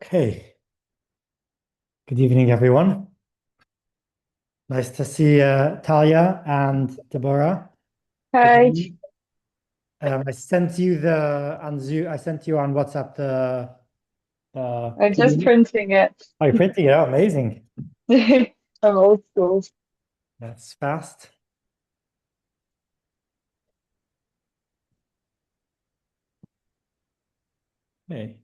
Okay, good evening, everyone. Nice to see Talia and Deborah Hi, again. I sent you the on Zoom. I sent you on WhatsApp the I'm just PDF. printing it. Oh, you're printing it out. Amazing. I'm old school. That's fast. Okay.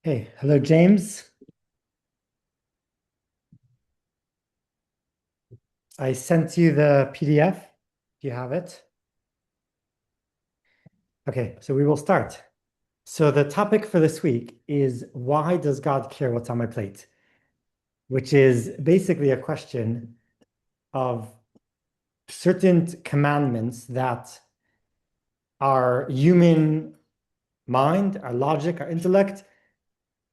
Okay. Hello, James. I sent you the PDF. Do you have it? Okay, so we will start. So the topic for this week is why does God care what's on my plate? Which is basically a question of certain commandments that our human mind, our logic, our intellect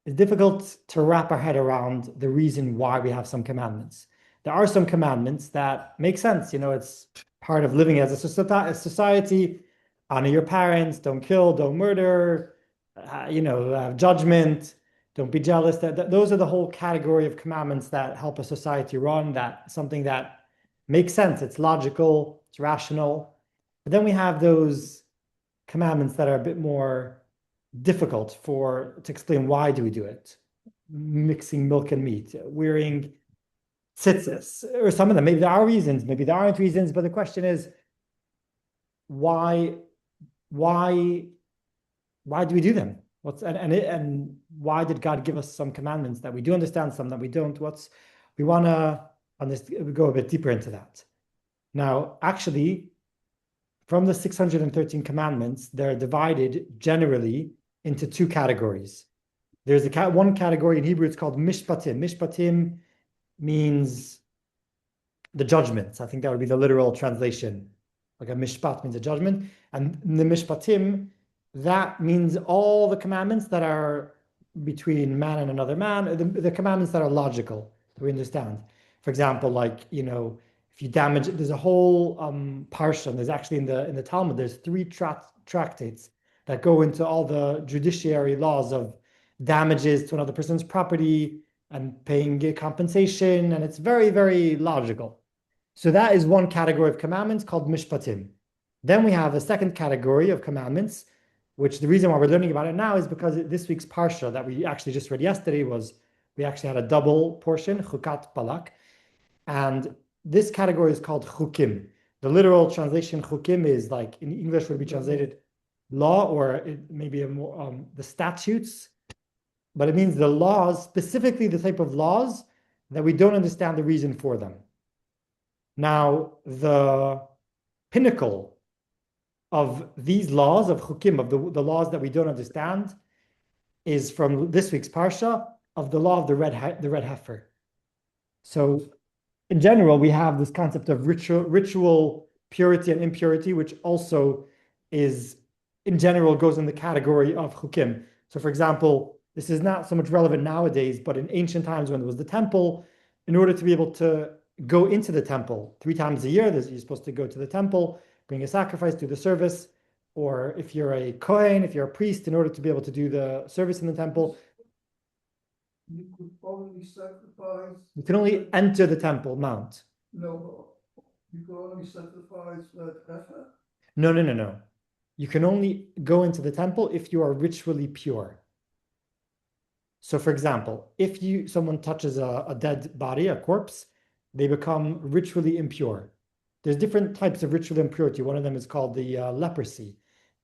is difficult to wrap our head around the reason why we have some commandments. There are some commandments that make sense. It's part of living as a society. Honor your parents, don't kill, don't murder, have judgment, don't be jealous. Those are the whole category of commandments that help a society run, that something that makes sense. It's logical, it's rational. But then we have those commandments that are a bit more difficult to explain why do we do it. Mixing milk and meat, wearing tzitzis, or some of them. Maybe there are reasons, maybe there aren't reasons, but the question is why, why, why do we do them? And why did God give us some commandments that we do understand, some that we don't? We want to on this go a bit deeper into that. Now, actually, from the 613 commandments, they're divided generally into two categories. There's one category in Hebrew, it's called mishpatim. Mishpatim means the judgments. I think that would be the literal translation. Like a mishpat means a judgment. And the mishpatim, that means all the commandments that are between man and another man, the commandments that are logical, that we understand. For example, if you damage, there's a whole parsha. There's actually in the Talmud, there's three tractates that go into all the judiciary laws of damages to another person's property and paying a compensation, and it's very, very logical. So that is one category of commandments called mishpatim. Then we have a second category of commandments, which the reason why we're learning about it now is because this week's parsha that we actually just read yesterday we actually had a double portion, chukat balak, and this category is called chukim. The literal translation chukim is like in English would be translated law, or maybe a more the statutes, but it means the laws, specifically the type of laws that we don't understand the reason for them. Now, the pinnacle of these laws of chukim, of the laws that we don't understand, is from this week's parsha of the law of the red heifer. So, in general, we have this concept of ritual purity and impurity, which also is, in general, goes in the category of chukim. So, for example, this is not so much relevant nowadays, but in ancient times when there was the temple, in order to be able to go into the temple 3 times a year, you're supposed to go to the temple, bring a sacrifice, do the service, or if you're a Kohen, if you're a priest, in order to be able to do the service in the temple, You could only sacrifice. you can only enter the temple mount. No, you could only sacrifice that heifer. No, no, no, no. You can only go into the temple if you are ritually pure. So, for example, if someone touches a dead body, a corpse, they become ritually impure. There's different types of ritual impurity. One of them is called the leprosy,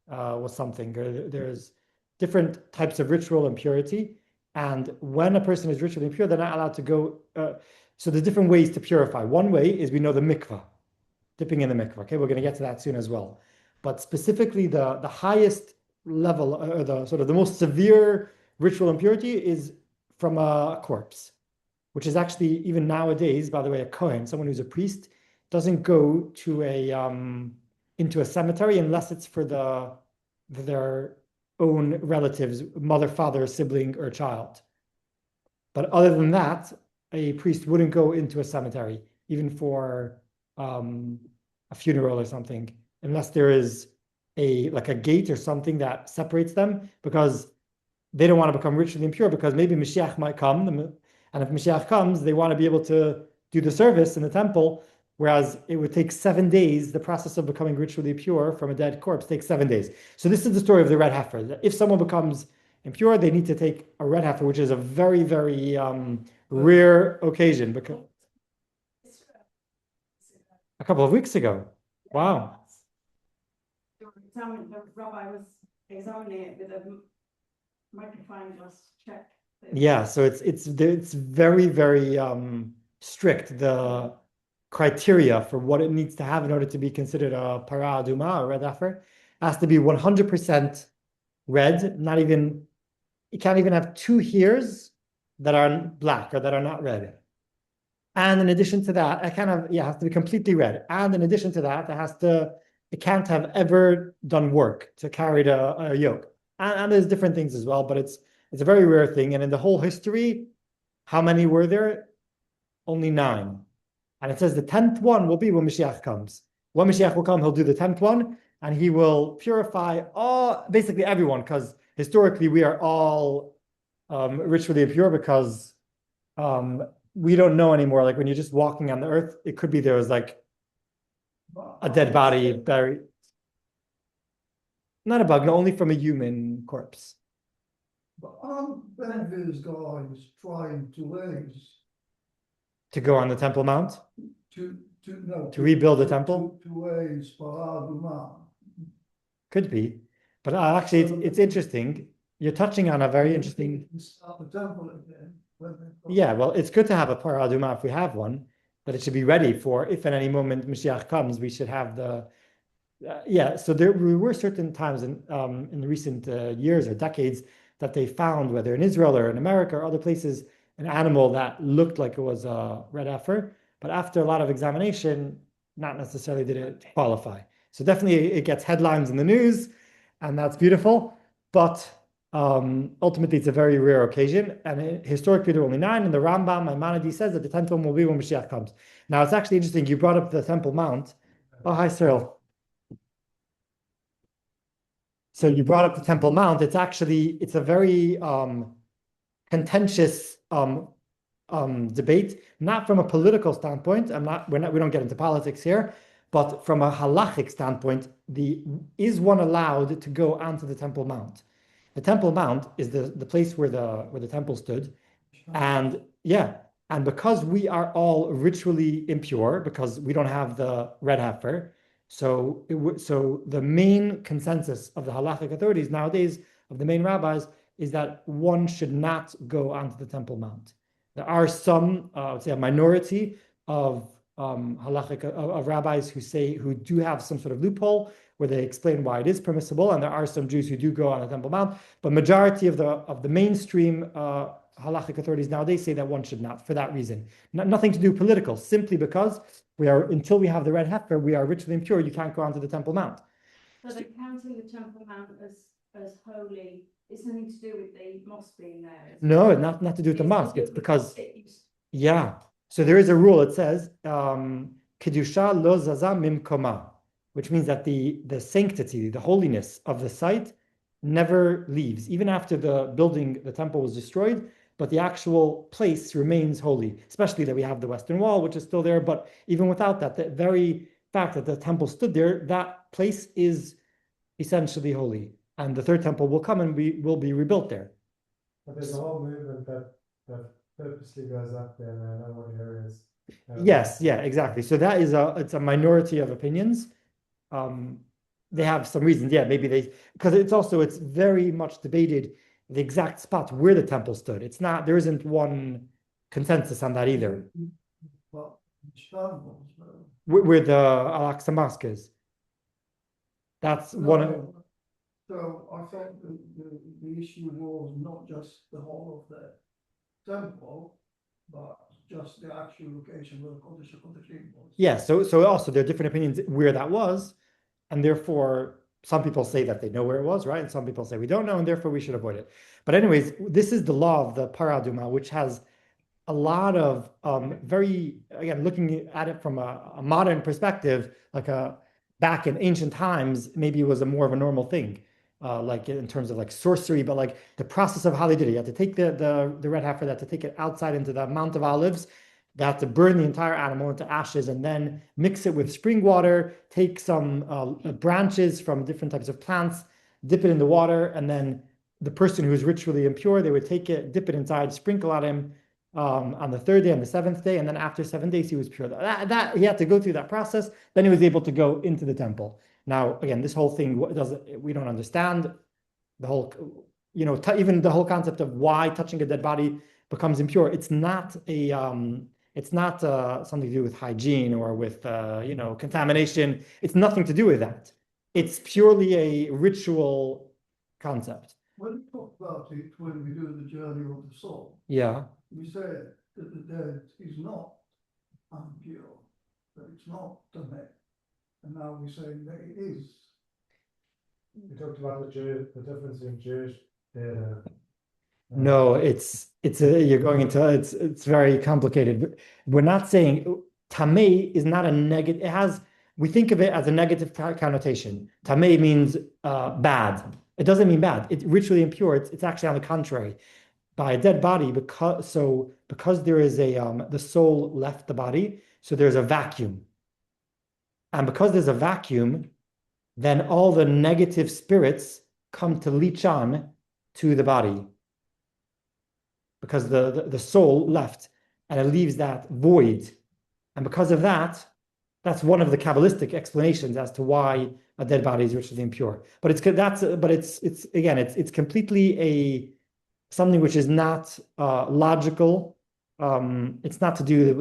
was something. There's different types of ritual impurity, and when a person is ritually impure, they're not allowed to go. So there's different ways to purify. One way is we know the mikvah, dipping in the mikvah. Okay, we're going to get to that soon as well. But specifically, the highest level, or the sort of the most severe ritual impurity is from a corpse, which is actually even nowadays, by the way, a Kohen, someone who's a priest, doesn't go to into a cemetery unless it's for their own relatives, mother, father, sibling, or child. But other than that, a priest wouldn't go into a cemetery, even for a funeral or something, unless there is like a gate or something that separates them, because they don't want to become ritually impure, because maybe Mashiach might come, and if Mashiach comes, they want to be able to do the service in the temple, whereas it would take 7 days. The process of becoming ritually pure from a dead corpse takes 7 days. So this is the story of the red heifer. If someone becomes impure, they need to take a red heifer, which is a very, very rare occasion, because a couple of weeks ago. Wow. The rabbi was examining it with a microphone, was checked. Yeah, so it's very, very strict, the criteria for what it needs to have in order to be considered a para aduma, a red heifer. It has to be 100% red, not even, it can't even have 2 hairs that are black or that are not red. And in addition to that, it has to be completely red. And in addition to that, it can't have ever done work to carry a yoke. And there's different things as well, but it's a very rare thing. And in the whole history, how many were there? Only 9. And it says the 10th one will be when Mashiach comes. When Mashiach will come, he'll do the 10th one, and he will purify basically everyone, because historically we are all ritually impure, because we don't know anymore. Like when you're just walking on the earth, it could be there was like a dead body buried. Not a bug, no, only from a human corpse. But aren't Benvir's guys trying To go on the Temple Mount? to rebuild the temple? To raise para aduma? Could be. But actually, it's interesting. You're touching on a very interesting. Start the temple again. Yeah, well, it's good to have a para aduma if we have one, but it should be ready for if at any moment Mashiach comes, we should have the. So there were certain times in recent years or decades that they found, whether in Israel or in America or other places, an animal that looked like it was a red heifer, but after a lot of examination, not necessarily did it qualify. So definitely it gets headlines in the news, and that's beautiful, but ultimately it's a very rare occasion, and historically there are only 9, and the Rambam Maimonides says that the 10th one will be when Mashiach comes. Now it's actually interesting, you brought up the Temple Mount. Oh, hi, Cyril. So you brought up the Temple Mount. It's a very contentious debate, not from a political standpoint. We don't get into politics here, but from a halachic standpoint, is one allowed to go onto the Temple Mount? The Temple Mount is the place where the temple stood, and because we are all ritually impure, because we don't have the red heifer. So the main consensus of the halachic authorities nowadays, of the main rabbis, is that one should not go onto the Temple Mount. There are some, I would say, a minority of halachic of rabbis who do have some sort of loophole where they explain why it is permissible, and there are some Jews who do go on the Temple Mount. But majority of the mainstream halachic authorities nowadays say that one should not, for that reason. Nothing to do political, simply because until we have the red heifer, we are ritually impure. You can't go onto the Temple Mount. So they're counting the Temple Mount as holy. It's nothing to do with the mosque being there. No, not to do with the mosque. It's because So there is a rule. It says kedusha lo zaza mimkoma, which means that the sanctity, the holiness of the site never leaves, even after the temple was destroyed. But the actual place remains holy, especially that we have the Western Wall, which is still there. But even without that, the very fact that the temple stood there, that place is essentially holy. And the third temple will come and will be rebuilt there. But there's a whole movement that purposely goes up there, and I know what areas. Yes, yeah, exactly. So it's a minority of opinions. They have some reasons, maybe because it's very much debated, the exact spot where the temple stood. There isn't one consensus on that either. Well, Istanbul, Where the Al-Aqsa Mosque is. That's one of. So I thought the issue was not just the whole of the temple, but just the actual location where the Kodesh HaKodeshim was. Yeah, so also there are different opinions where that was, and therefore some people say that they know where it was, right? And some people say we don't know, and therefore we should avoid it. But anyways, this is the law of the Para Aduma, which has a lot of very, again, looking at it from a modern perspective, like back in ancient times, maybe it was a more of a normal thing, like in terms of like sorcery, but like the process of how they did it. You had to take the red heifer, they had to take it outside into the Mount of Olives. They had to burn the entire animal into ashes and then mix it with spring water, take some branches from different types of plants, dip it in the water, and then the person who was ritually impure, they would take it, dip it inside, sprinkle on him on the third day and the seventh day, and then after 7 days he was pure. That he had to go through that process. Then he was able to go into the temple. Now, again, this whole thing doesn't, we don't understand the whole, even the whole concept of why touching a dead body becomes impure. It's not something to do with hygiene or with contamination. It's nothing to do with that. It's purely a ritual concept. When we talk about it, when we do the journey of the soul, Yeah. we say that the dead is not impure, that it's not Tameh. And now we're saying that it is. We talked about the difference in Jewish data. No, you're going into it's very complicated. We're not saying tamei is not a negative. We think of it as a negative connotation. Tamei means bad. It doesn't mean bad. It's ritually impure. It's actually on the contrary. By a dead body, because there is the soul left the body, so there's a vacuum. And because there's a vacuum, then all the negative spirits come to leech on to the body. Because the soul left and it leaves that void. And because of that, that's one of the Kabbalistic explanations as to why a dead body is ritually impure. But it's completely something which is not logical. It's not to do,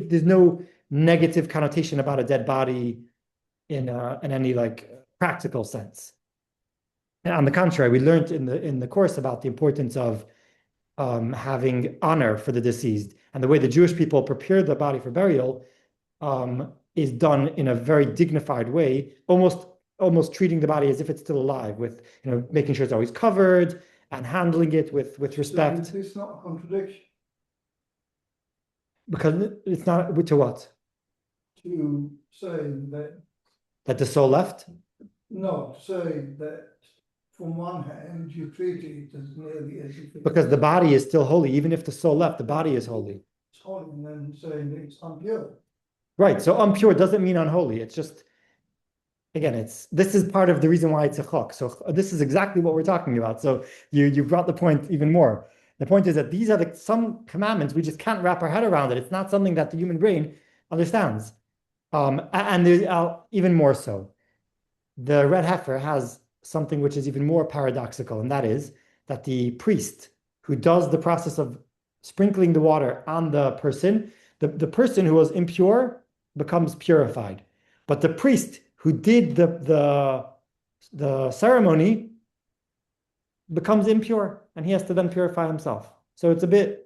there's no negative connotation about a dead body in any like practical sense. And on the contrary, we learned in the course about the importance of having honor for the deceased, and the way the Jewish people prepare the body for burial is done in a very dignified way, almost treating the body as if it's still alive, with making sure it's always covered and handling it with respect. So it's not a contradiction Because it's not to what? to say That the soul left? no, to say that from one hand you treat it as nearly as if Because the body is still holy, even if the soul left, the body is holy. it's holy, and then saying that it's impure. Right. So impure doesn't mean unholy. It's just, again, this is part of the reason why it's a chok. So this is exactly what we're talking about. So you brought the point even more. The point is that these are some commandments we just can't wrap our head around it. It's not something that the human brain understands. And there's even more so. The red heifer has something which is even more paradoxical, and that is that the priest who does the process of sprinkling the water on the person, the person who was impure becomes purified. But the priest who did the ceremony becomes impure, and he has to then purify himself. So it's the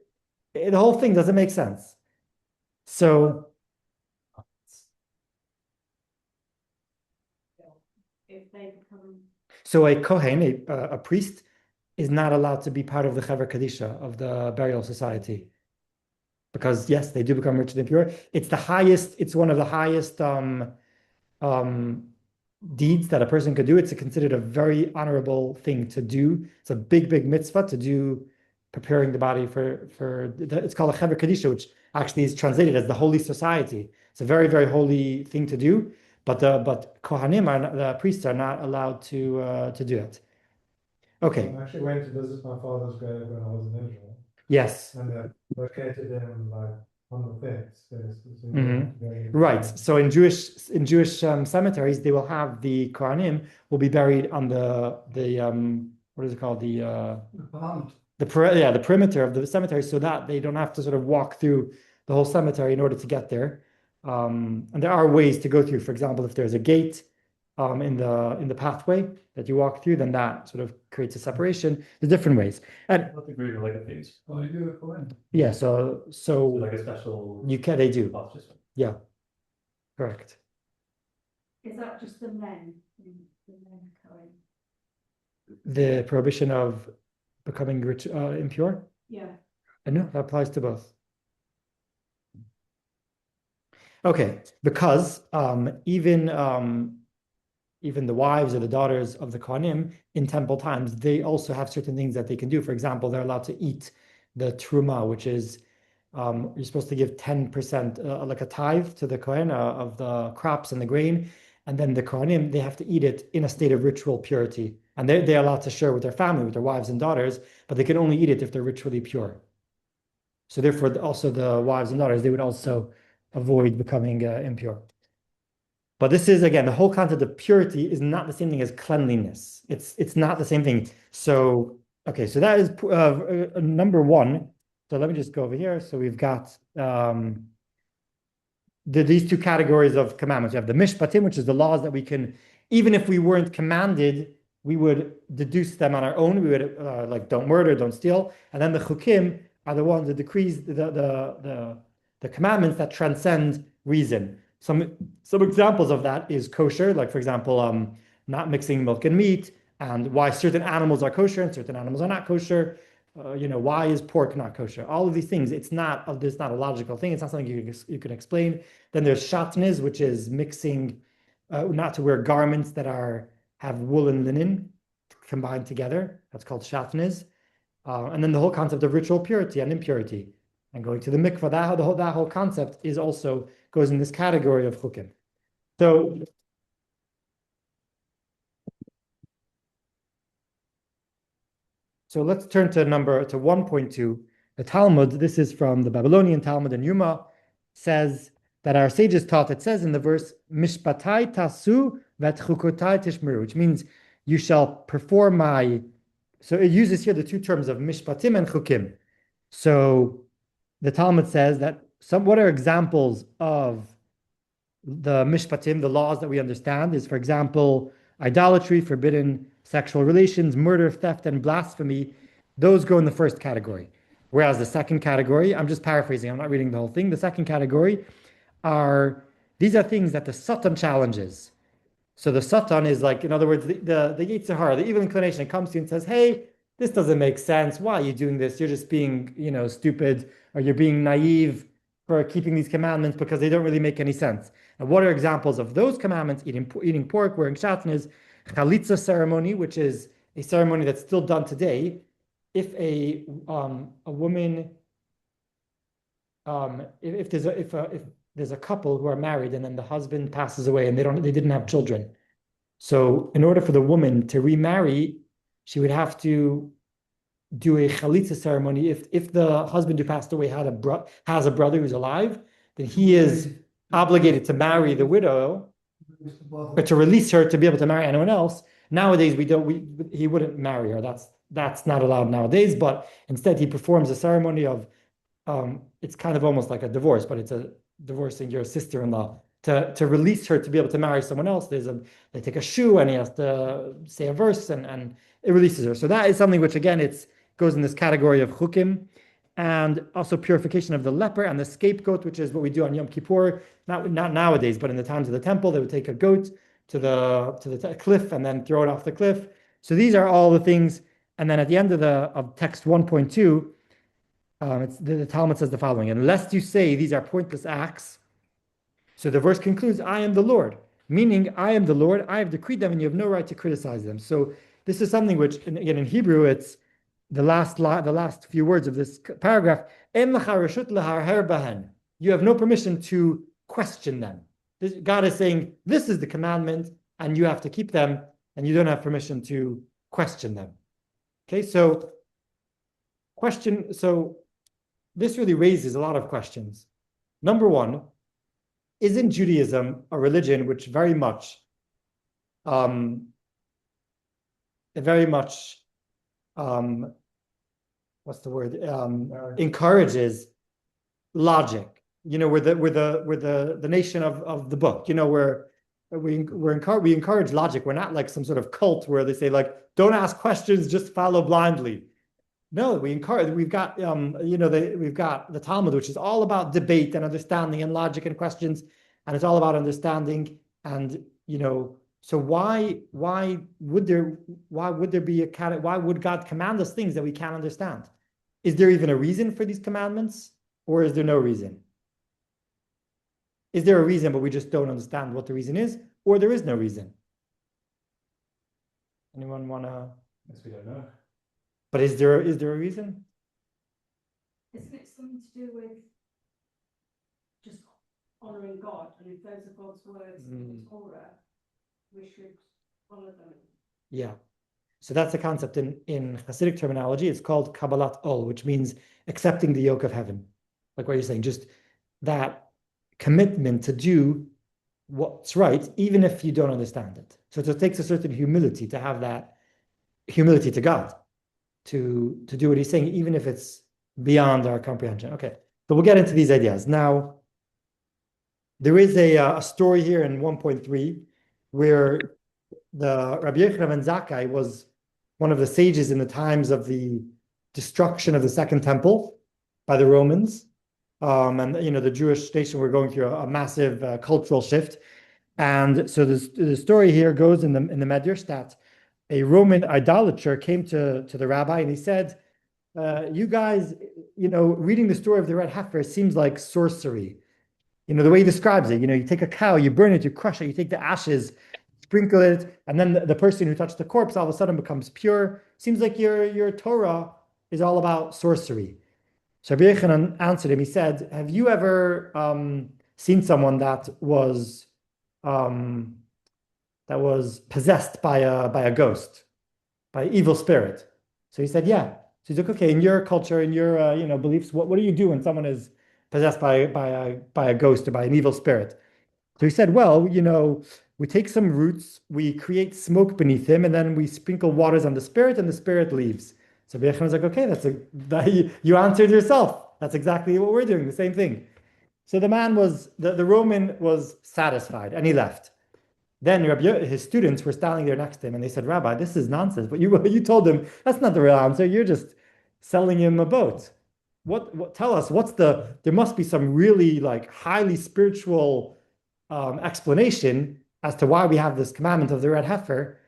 whole thing doesn't make sense. So If they become. So a Kohen, a priest, is not allowed to be part of the Chaver Kadisha, of the burial society. Because yes, they do become ritually impure. It's one of the highest deeds that a person could do. It's considered a very honorable thing to do. It's a big, big mitzvah to do, preparing the body it's called a Chaver Kadisha, which actually is translated as the holy society. It's a very, very holy thing to do. But Kohanim, the priests, are not allowed to do it. Okay. I actually went to visit my father's grave when I was in Israel, Yes. and they located him like on the fence. Right. So in Jewish cemeteries, they will have the Kohanim will be buried on the what is it called, the perimeter of the cemetery, so that they don't have to sort of walk through the whole cemetery in order to get there. And there are ways to go through. For example, if there's a gate in the pathway that you walk through, then that sort of creates a separation. There's different ways. And I don't agree with like a phase. Oh, you do it for when? yeah, so Like a special. they do. path system. Yeah, correct. Is that just the men? The men Cohen? The prohibition of becoming rich impure. Yeah. And no, that applies to both. Okay, because even the wives or the daughters of the Kohanim in temple times, they also have certain things that they can do. For example, they're allowed to eat the truma, which is you're supposed to give 10%, like a tithe to the Kohen of the crops and the grain. And then the Kohanim, they have to eat it in a state of ritual purity. And they're allowed to share with their family, with their wives and daughters, but they can only eat it if they're ritually pure. So therefore, also the wives and daughters, they would also avoid becoming impure. But this is, again, the whole concept of purity is not the same thing as cleanliness. It's not the same thing. So, okay, so that is number one. So let me just go over here. So we've got these two categories of commandments. You have the mishpatim, which is the laws that we can, even if we weren't commanded, we would deduce them on our own. We would like don't murder, don't steal. And then the chukim are the ones, the decrees, the commandments that transcend reason. Some examples of that is kosher, like for example, not mixing milk and meat, and why certain animals are kosher and certain animals are not kosher. Why is pork not kosher? All of these things, there's not a logical thing. It's not something you can explain. Then there's shatnez, which is mixing, not to wear garments that have wool and linen combined together. That's called shatnez. And then the whole concept of ritual purity and impurity, and going to the mikvah. That whole concept is also goes in this category of chukim. So let's turn to 1.2. The Talmud, this is from the Babylonian Talmud in Yuma, says that our sages taught, it says in the verse, Mishpatai tasu vet chukotai tishmeru, which means you shall perform my, so it uses here the two terms of mishpatim and chukim. So the Talmud says that what are examples of the mishpatim, the laws that we understand, is, for example, idolatry, forbidden sexual relations, murder, theft, and blasphemy. Those go in the first category. Whereas the second category, I'm just paraphrasing, I'm not reading the whole thing. The second category these are things that the Satan challenges. So the Satan is like, in other words, the Yetzer Hara, the evil inclination, comes to you and says, hey, this doesn't make sense. Why are you doing this? You're just being, stupid, or you're being naive for keeping these commandments because they don't really make any sense. And what are examples of those commandments? Eating pork, wearing shatnez, chalitza ceremony, which is a ceremony that's still done today. If a woman, if there's a couple who are married and then the husband passes away and they didn't have children, so in order for the woman to remarry, she would have to do a chalitza ceremony. If the husband who passed away has a brother who's alive, then he is obligated to marry the widow, but to release her to be able to marry anyone else. Nowadays, he wouldn't marry her. That's not allowed nowadays. But instead, he performs a ceremony of, it's kind of almost like a divorce, but it's a divorcing your sister-in-law to release her to be able to marry someone else. They take a shoe and he has to say a verse and it releases her. So that is something which, again, goes in this category of chukim. And also purification of the leper and the scapegoat, which is what we do on Yom Kippur. Not nowadays, but in the times of the temple, they would take a goat to the cliff and then throw it off the cliff. So these are all the things. And then at the end of text 1.2, the Talmud says the following: unless you say these are pointless acts. So the verse concludes, I am the Lord, meaning I am the Lord, I have decreed them and you have no right to criticize them. So this is something which, again, in Hebrew, it's the last few words of this paragraph. You have no permission to question them. God is saying, this is the commandment, and you have to keep them, and you don't have permission to question them. Okay, so this really raises a lot of questions. Number one, isn't Judaism a religion which very much encourages logic? We're the nation of the book. We encourage logic. We're not like some sort of cult where they say like, don't ask questions, just follow blindly. No, we encourage. We've got we've got the Talmud, which is all about debate and understanding and logic and questions, and it's all about understanding. And so why would God command us things that we can't understand? is there even a reason for these commandments, or is there no reason? Is there a reason, but we just don't understand what the reason is, or there is no reason? Anyone wanna? Yes, we don't know. But is there a reason? Isn't it something to do with just honouring God? And if those are God's words in the Torah, we should follow them. Yeah. So that's a concept in Hasidic terminology. It's called Kabbalat Ol, which means accepting the yoke of heaven. Like what you're saying, just that commitment to do what's right, even if you don't understand it. So it takes a certain humility to have that humility to God, to do what he's saying, even if it's beyond our comprehension. Okay, so we'll get into these ideas. Now, there is a story here in 1.3 where the Rabbi Yochanan ben Zakkai was one of the sages in the times of the destruction of the Second Temple by the Romans. And the Jewish nation were going through a massive cultural shift. And so the story here goes in the Medrash that a Roman idolater came to the rabbi and he said, you guys, reading the story of the red heifer seems like sorcery. The way he describes it, you take a cow, you burn it, you crush it, you take the ashes, sprinkle it, and then the person who touched the corpse all of a sudden becomes pure. Seems like your Torah is all about sorcery. So Rabbi Yochanan answered him. He said, have you ever seen someone that was possessed by a ghost, by an evil spirit? So he said, yeah. So he's like, okay, in your culture, in your beliefs, what do you do when someone is possessed by a ghost or by an evil spirit? So he said, well, we take some roots, we create smoke beneath him, and then we sprinkle waters on the spirit, and the spirit leaves. So Rabbi Yochanan was like, okay, you answered yourself. That's exactly what we're doing, the same thing. So the man the Roman was satisfied, and he left. Then his students were standing there next to him, and they said, Rabbi, this is nonsense. But you told him, that's not the real answer. You're just selling him a boat. What? Tell us, there must be some really highly spiritual explanation as to why we have this commandment of the red heifer.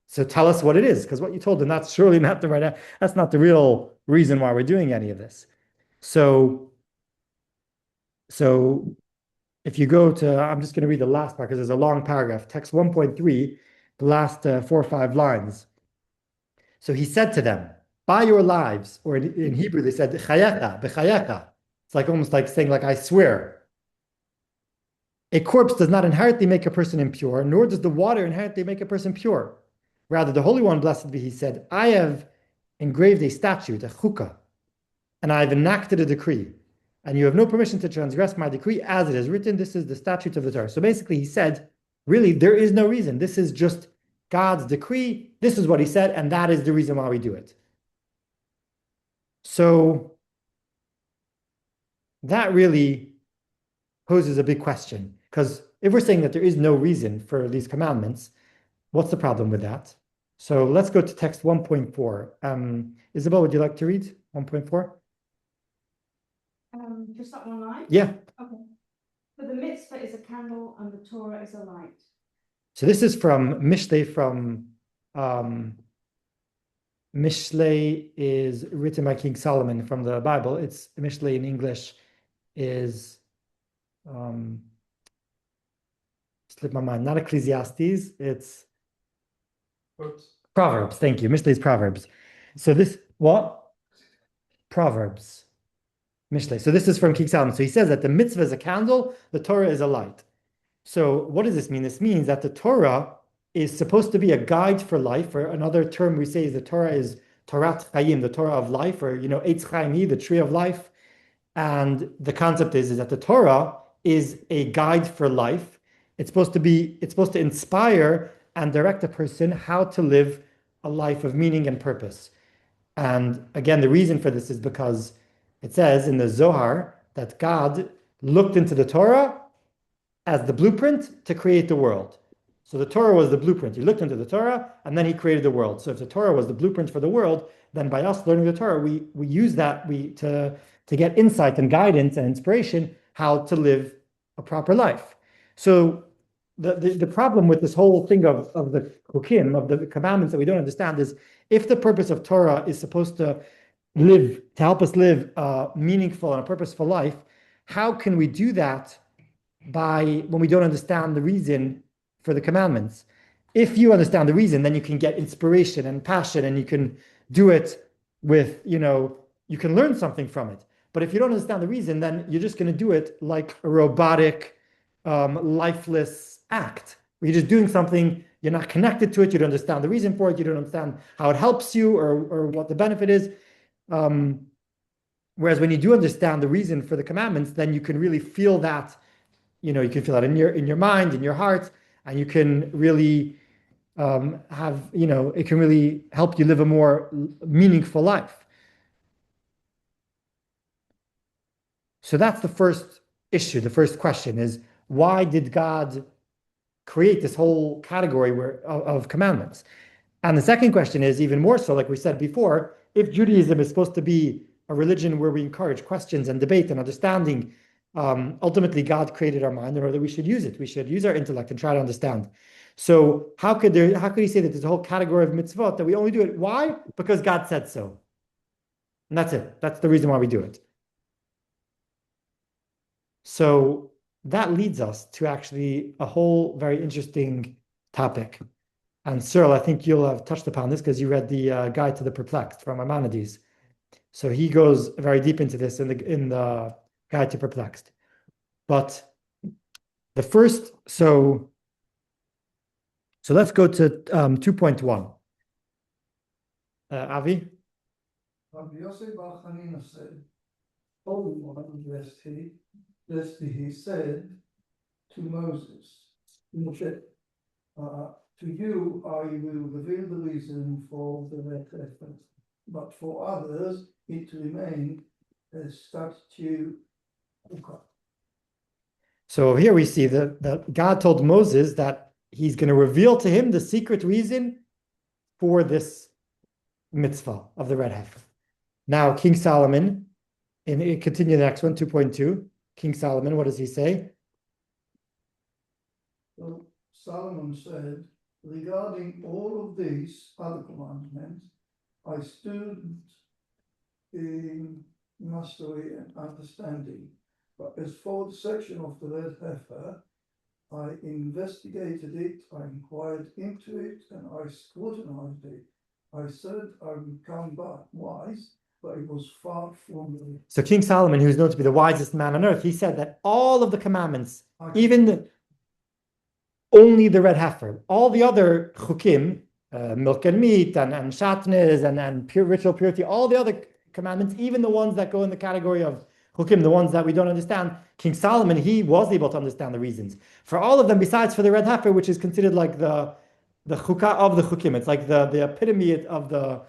So tell us what it is, because what you told them, that's surely not the right, that's not the real reason why we're doing any of this. So if you go to, I'm just going to read the last part because there's a long paragraph, text 1.3, the last 4 or 5 lines. So he said to them, by your lives, or in Hebrew they said, chayecha, b'chayecha. It's almost like saying, I swear. A corpse does not inherently make a person impure, nor does the water inherently make a person pure. Rather, the Holy One, blessed be he, said, I have engraved a statute, a chukah, and I have enacted a decree, and you have no permission to transgress my decree as it is written. This is the statute of the Torah. So basically he said, really, there is no reason. This is just God's decree. This is what he said, and that is the reason why we do it. So that really poses a big question, because if we're saying that there is no reason for these commandments, what's the problem with that? So let's go to text 1.4. Isabel, would you like to read 1.4? Just that one line? Yeah. Okay. For the mitzvah is a candle and the Torah is a light. So this is from Mishlei Mishlei is written by King Solomon from the Bible. It's Mishlei in English is slipped my mind, not Ecclesiastes, it's Proverbs. Thank you. Mishlei is Proverbs. So this, what? Proverbs. Mishlei. So this is from King Solomon. So he says that the mitzvah is a candle, the Torah is a light. So what does this mean? This means that the Torah is supposed to be a guide for life, or another term we say is the Torah is Torat Chaim, the Torah of life, or Eitz Chaim, the tree of life. And the concept is that the Torah is a guide for life. It's supposed to inspire and direct a person how to live a life of meaning and purpose. And again, the reason for this is because it says in the Zohar that God looked into the Torah as the blueprint to create the world. So the Torah was the blueprint. He looked into the Torah and then he created the world. So if the Torah was the blueprint for the world, then by us learning the Torah, we use that to get insight and guidance and inspiration how to live a proper life. So the problem with this whole thing of the chukim, of the commandments that we don't understand, is if the purpose of Torah is supposed to help us live a meaningful and a purposeful life, how can we do that when we don't understand the reason for the commandments? If you understand the reason, then you can get inspiration and passion, and you can do it with, you can learn something from it. But if you don't understand the reason, then you're just going to do it like a robotic, lifeless act. You're just doing something, you're not connected to it, you don't understand the reason for it, you don't understand how it helps you or what the benefit is. Whereas when you do understand the reason for the commandments, then you can really feel that, you can feel that in your mind, in your heart, and you can really it can really help you live a more meaningful life. So that's the first issue. The first question is, why did God create this whole category of commandments? And the second question is even more so, like we said before, if Judaism is supposed to be a religion where we encourage questions and debate and understanding, ultimately God created our mind in order that we should use it. We should use our intellect and try to understand. So how could he say that there's a whole category of mitzvot that we only do it? Why? Because God said so. And that's it. That's the reason why we do it. So that leads us to actually a whole very interesting topic. And Cyril, I think you'll have touched upon this because you read the Guide to the Perplexed from Maimonides. So he goes very deep into this in the Guide to Perplexed. But the first, so let's go to 2.1. Avi? Rabbi Yosef Bar Chanina said, Holy One, lest he said to Moses, Moshe, to you I will reveal the reason for the red heifer, but for others it remained a statute. So here we see that God told Moses that he's going to reveal to him the secret reason for this mitzvah of the red heifer. Now, King Solomon, and continue the next one, 2.2. King Solomon, what does he say? So Solomon said, regarding all of these other commandments, I stood in mastery and understanding. But as for the section of the red heifer, I investigated it, I inquired into it, and I scrutinized it. I said I would come back wise, but it was far from me. So King Solomon, who's known to be the wisest man on earth, he said that all of the commandments, only the red heifer, all the other chukim, milk and meat, and shatnez, and pure ritual purity, all the other commandments, even the ones that go in the category of chukim, the ones that we don't understand, King Solomon, he was able to understand the reasons for all of them, besides for the red heifer, which is considered like the chukah of the chukim. It's like the epitome of the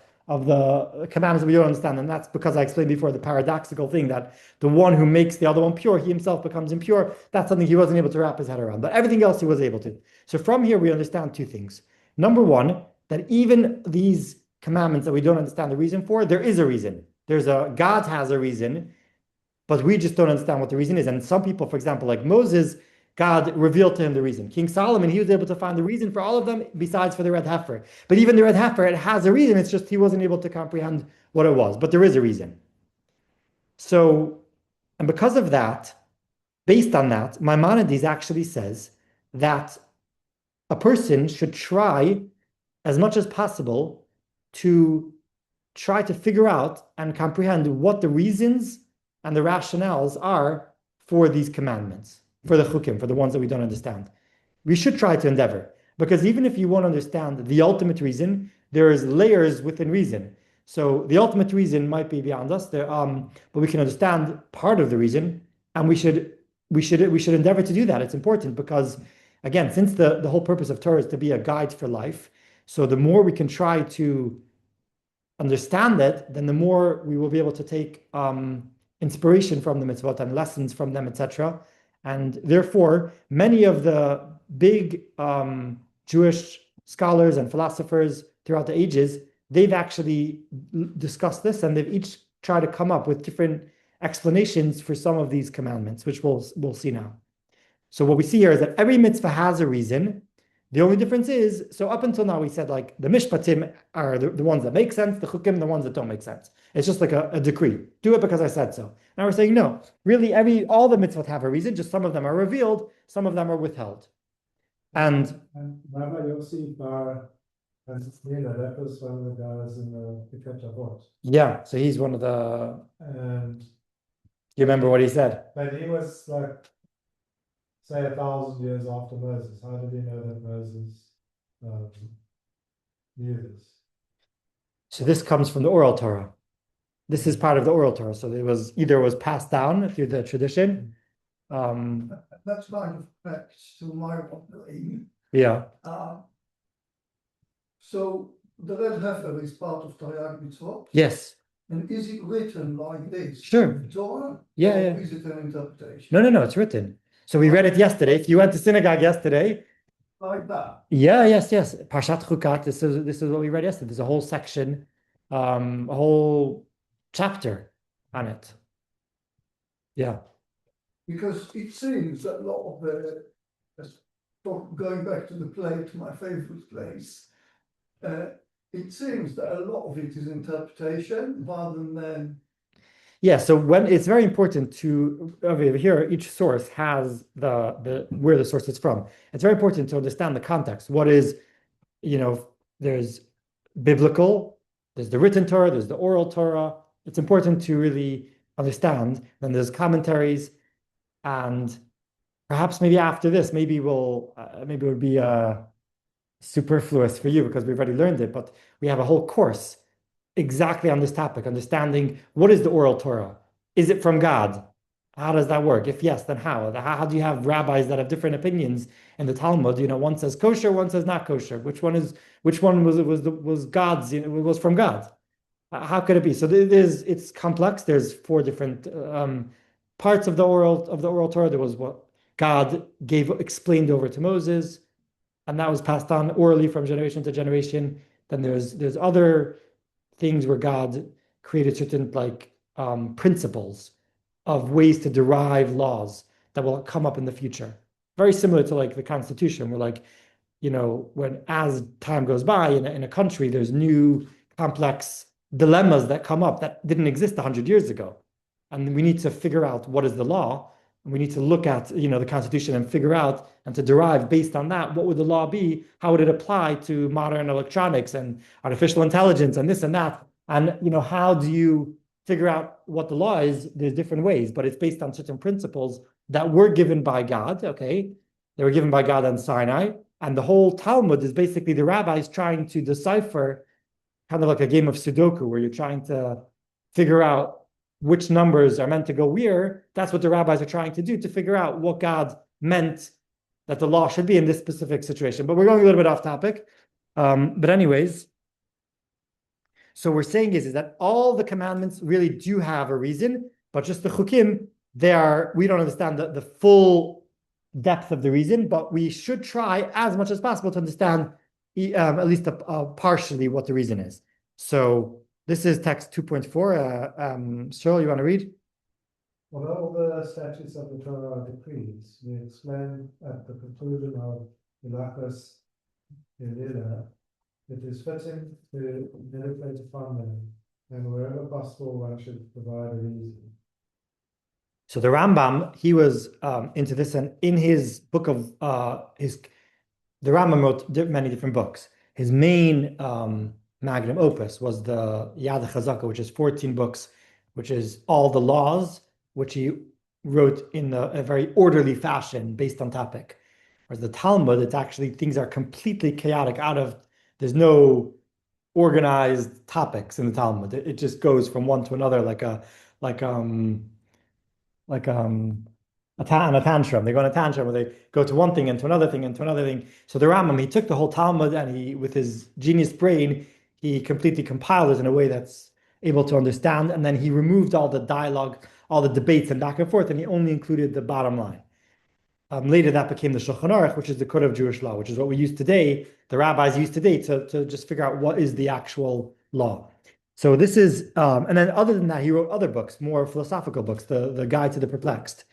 commandments that we don't understand. And that's because I explained before the paradoxical thing that the one who makes the other one pure, he himself becomes impure. That's something he wasn't able to wrap his head around, but everything else he was able to. So from here, we understand two things. Number one, that even these commandments that we don't understand the reason for, there is a reason. God has a reason, but we just don't understand what the reason is. And some people, for example, like Moses, God revealed to him the reason. King Solomon, he was able to find the reason for all of them, besides for the red heifer. But even the red heifer, it has a reason. It's just he wasn't able to comprehend what it was. But there is a reason. So, and because of that, based on that, Maimonides actually says that a person should try as much as possible to try to figure out and comprehend what the reasons and the rationales are for these commandments, for the chukim, for the ones that we don't understand. We should try to endeavor, because even if you won't understand the ultimate reason, there's layers within reason. So the ultimate reason might be beyond us, but we can understand part of the reason, and we should endeavor to do that. It's important because, again, since the whole purpose of Torah is to be a guide for life, so the more we can try to understand it, then the more we will be able to take inspiration from the mitzvot and lessons from them, etc. And therefore, many of the big Jewish scholars and philosophers throughout the ages, they've actually discussed this, and they've each tried to come up with different explanations for some of these commandments, which we'll see now. So what we see here is that every mitzvah has a reason. The only difference is, so up until now we said like the mishpatim are the ones that make sense, the chukim the ones that don't make sense. It's just like a decree. Do it because I said so. Now we're saying no. Really, all the mitzvot have a reason. Just some of them are revealed, some of them are withheld. And Rabbi Yossi Bar Nina, that was one of the guys in the Pirkei Avot. yeah, so he's one of the. And You remember what he said? but he was like, say, 1,000 years after Moses. How did he know that Moses knew this? So this comes from the oral Torah. This is part of the oral Torah. So it was either passed down through the tradition. That's kind of back to my wondering. Yeah. So the red heifer is part of Taryag Mitzvot, Yes. and is it written like this? Sure. in Torah? Yeah, Or yeah. is it an interpretation? No, it's written. So we read it yesterday. If you went to synagogue yesterday, Like that? yes. Parshat Chukat. This is what we read yesterday. There's a whole section, a whole chapter on it. Yeah. Because it seems that a lot of the, going back to the play, to my favorite place, it seems that a lot of it is interpretation rather than. Yeah, so when it's very important to over here, each source has the where the source is from. It's very important to understand the context. What is, there's biblical, there's the written Torah, there's the oral Torah. It's important to really understand. Then there's commentaries, and perhaps maybe after this, maybe it would be superfluous for you because we've already learned it. But we have a whole course exactly on this topic, understanding what is the oral Torah? Is it from God? How does that work? If yes, then how? How do you have rabbis that have different opinions in the Talmud? One says kosher, one says not kosher. Which one was God's? It was from God. How could it be? So it's complex. There's 4 different parts of the oral Torah. There was what God explained over to Moses, and that was passed on orally from generation to generation. Then there's other things where God created certain principles of ways to derive laws that will come up in the future. Very similar to the Constitution, where when as time goes by in a country, there's new complex dilemmas that come up that didn't exist 100 years ago. And we need to figure out what is the law. And we need to look at the Constitution and figure out and to derive based on that, what would the law be? How would it apply to modern electronics and artificial intelligence and this and that? And how do you figure out what the law is? There's different ways, but it's based on certain principles that were given by God. Okay, they were given by God on Sinai, and the whole Talmud is basically the rabbis trying to decipher, kind of like a game of Sudoku, where you're trying to figure out which numbers are meant to go where. That's what the rabbis are trying to do, to figure out what God meant that the law should be in this specific situation. But we're going a little bit off topic. But anyways, so we're saying is that all the commandments really do have a reason, but just the chukim, we don't understand the full depth of the reason, but we should try as much as possible to understand at least partially what the reason is. So this is text 2.4. Cheryl, you want to read? Although all the statutes of the Torah are decrees, we explain at the conclusion of Hilachos Hilila, it is fitting to meditate upon them, and wherever possible, one should provide a reason. So the Rambam, he was into this, and in his book of the Rambam wrote many different books. His main magnum opus was the Yad HaChazaka, which is 14 books, which is all the laws, which he wrote in a very orderly fashion based on topic. Whereas the Talmud, it's actually, things are completely chaotic there's no organized topics in the Talmud. It just goes from one to another like a tantrum. They go on a tantrum where they go to one thing and to another thing and to another thing. So the Rambam, he took the whole Talmud and with his genius brain, he completely compiled it in a way that's able to understand. And then he removed all the dialogue, all the debates and back and forth, and he only included the bottom line. Later that became the Shulchan Aruch, which is the code of Jewish law, which is what we use today, the rabbis use today to just figure out what is the actual law. So this is, and then other than that, he wrote other books, more philosophical books, the Guide to the Perplexed.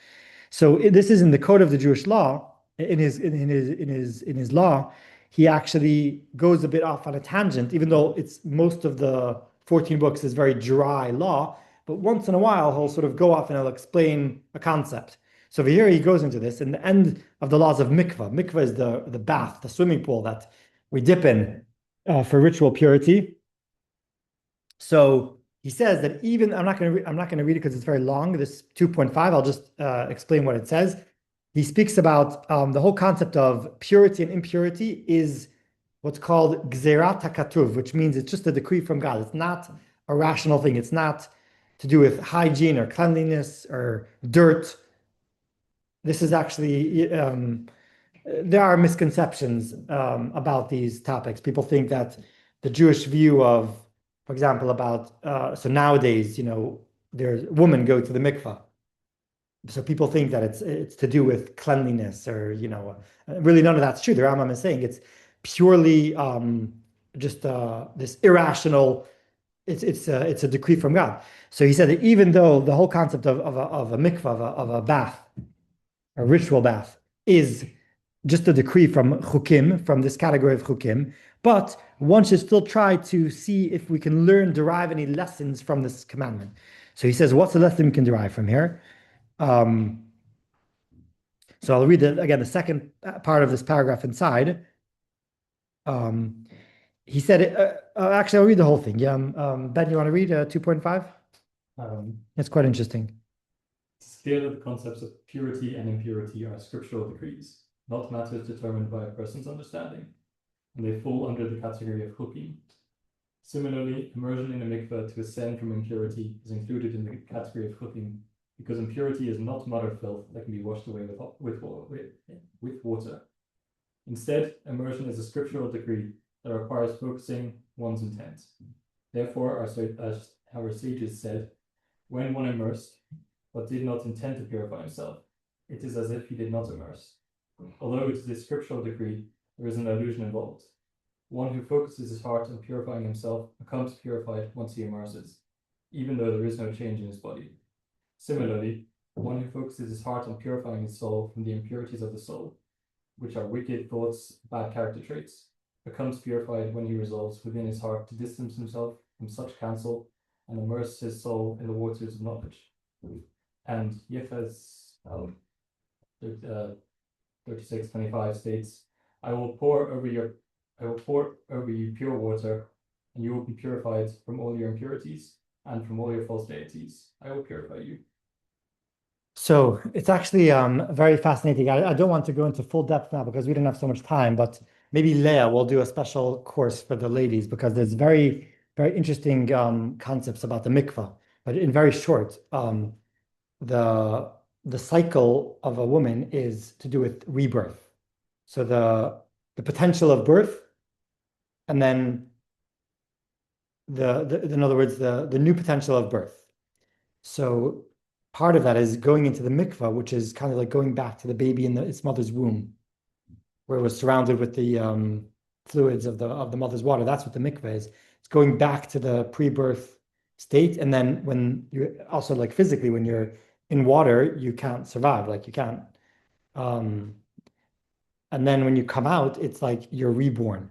So this is in the code of the Jewish law. in his law, he actually goes a bit off on a tangent, even though it's most of the 14 books is very dry law. But once in a while, he'll sort of go off and he'll explain a concept. So over here, he goes into this. In the end of the laws of mikvah, mikvah is the bath, the swimming pool that we dip in for ritual purity. So he says that even I'm not going to read it because it's very long. This 2.5, I'll just explain what it says. He speaks about the whole concept of purity and impurity is what's called gzerat hakatuv, which means it's just a decree from God. It's not a rational thing. It's not to do with hygiene or cleanliness or dirt. This is actually, there are misconceptions about these topics. People think that the Jewish view of, for example, about, so nowadays, there's women go to the mikvah. So people think that it's to do with cleanliness or, really none of that's true. The Rambam is saying it's purely just this irrational, it's a decree from God. So he said that even though the whole concept of a mikvah, of a bath, a ritual bath, is just a decree from chukim, from this category of chukim, but one should still try to see if we can derive any lessons from this commandment. So he says, what's the lesson we can derive from here? So I'll read again the second part of this paragraph inside. He said, actually, I'll read the whole thing. Yeah, Ben, you want to read 2.5? It's quite interesting. It's clear that the concepts of purity and impurity are scriptural decrees, not matters determined by a person's understanding, and they fall under the category of chukim. Similarly, immersion in a mikveh to ascend from impurity is included in the category of chukim, because impurity is not mother filth that can be washed away with water. Instead, immersion is a scriptural decree that requires focusing one's intent. Therefore, as our sages said, when one immersed, but did not intend to purify himself, it is as if he did not immerse. Although it is a scriptural decree, there is an illusion involved. One who focuses his heart on purifying himself becomes purified once he immerses, even though there is no change in his body. Similarly, one who focuses his heart on purifying his soul from the impurities of the soul, which are wicked thoughts, bad character traits, becomes purified when he resolves within his heart to distance himself from such counsel and immerse his soul in the waters of knowledge. And Yefes 36:25 states, I will pour over you pure water, and you will be purified from all your impurities and from all your false deities. I will purify you. So it's actually very fascinating. I don't want to go into full depth now because we don't have so much time, but maybe Leah will do a special course for the ladies because there's very, very interesting concepts about the mikvah. But in very short, the cycle of a woman is to do with rebirth. So the potential of birth, and then in other words, the new potential of birth. So part of that is going into the mikvah, which is kind of like going back to the baby in its mother's womb, where it was surrounded with the fluids of the mother's water. That's what the mikvah is. It's going back to the pre-birth state. And then when you also, like physically, when you're in water, you can't survive. Like you can't. And then when you come out, it's like you're reborn.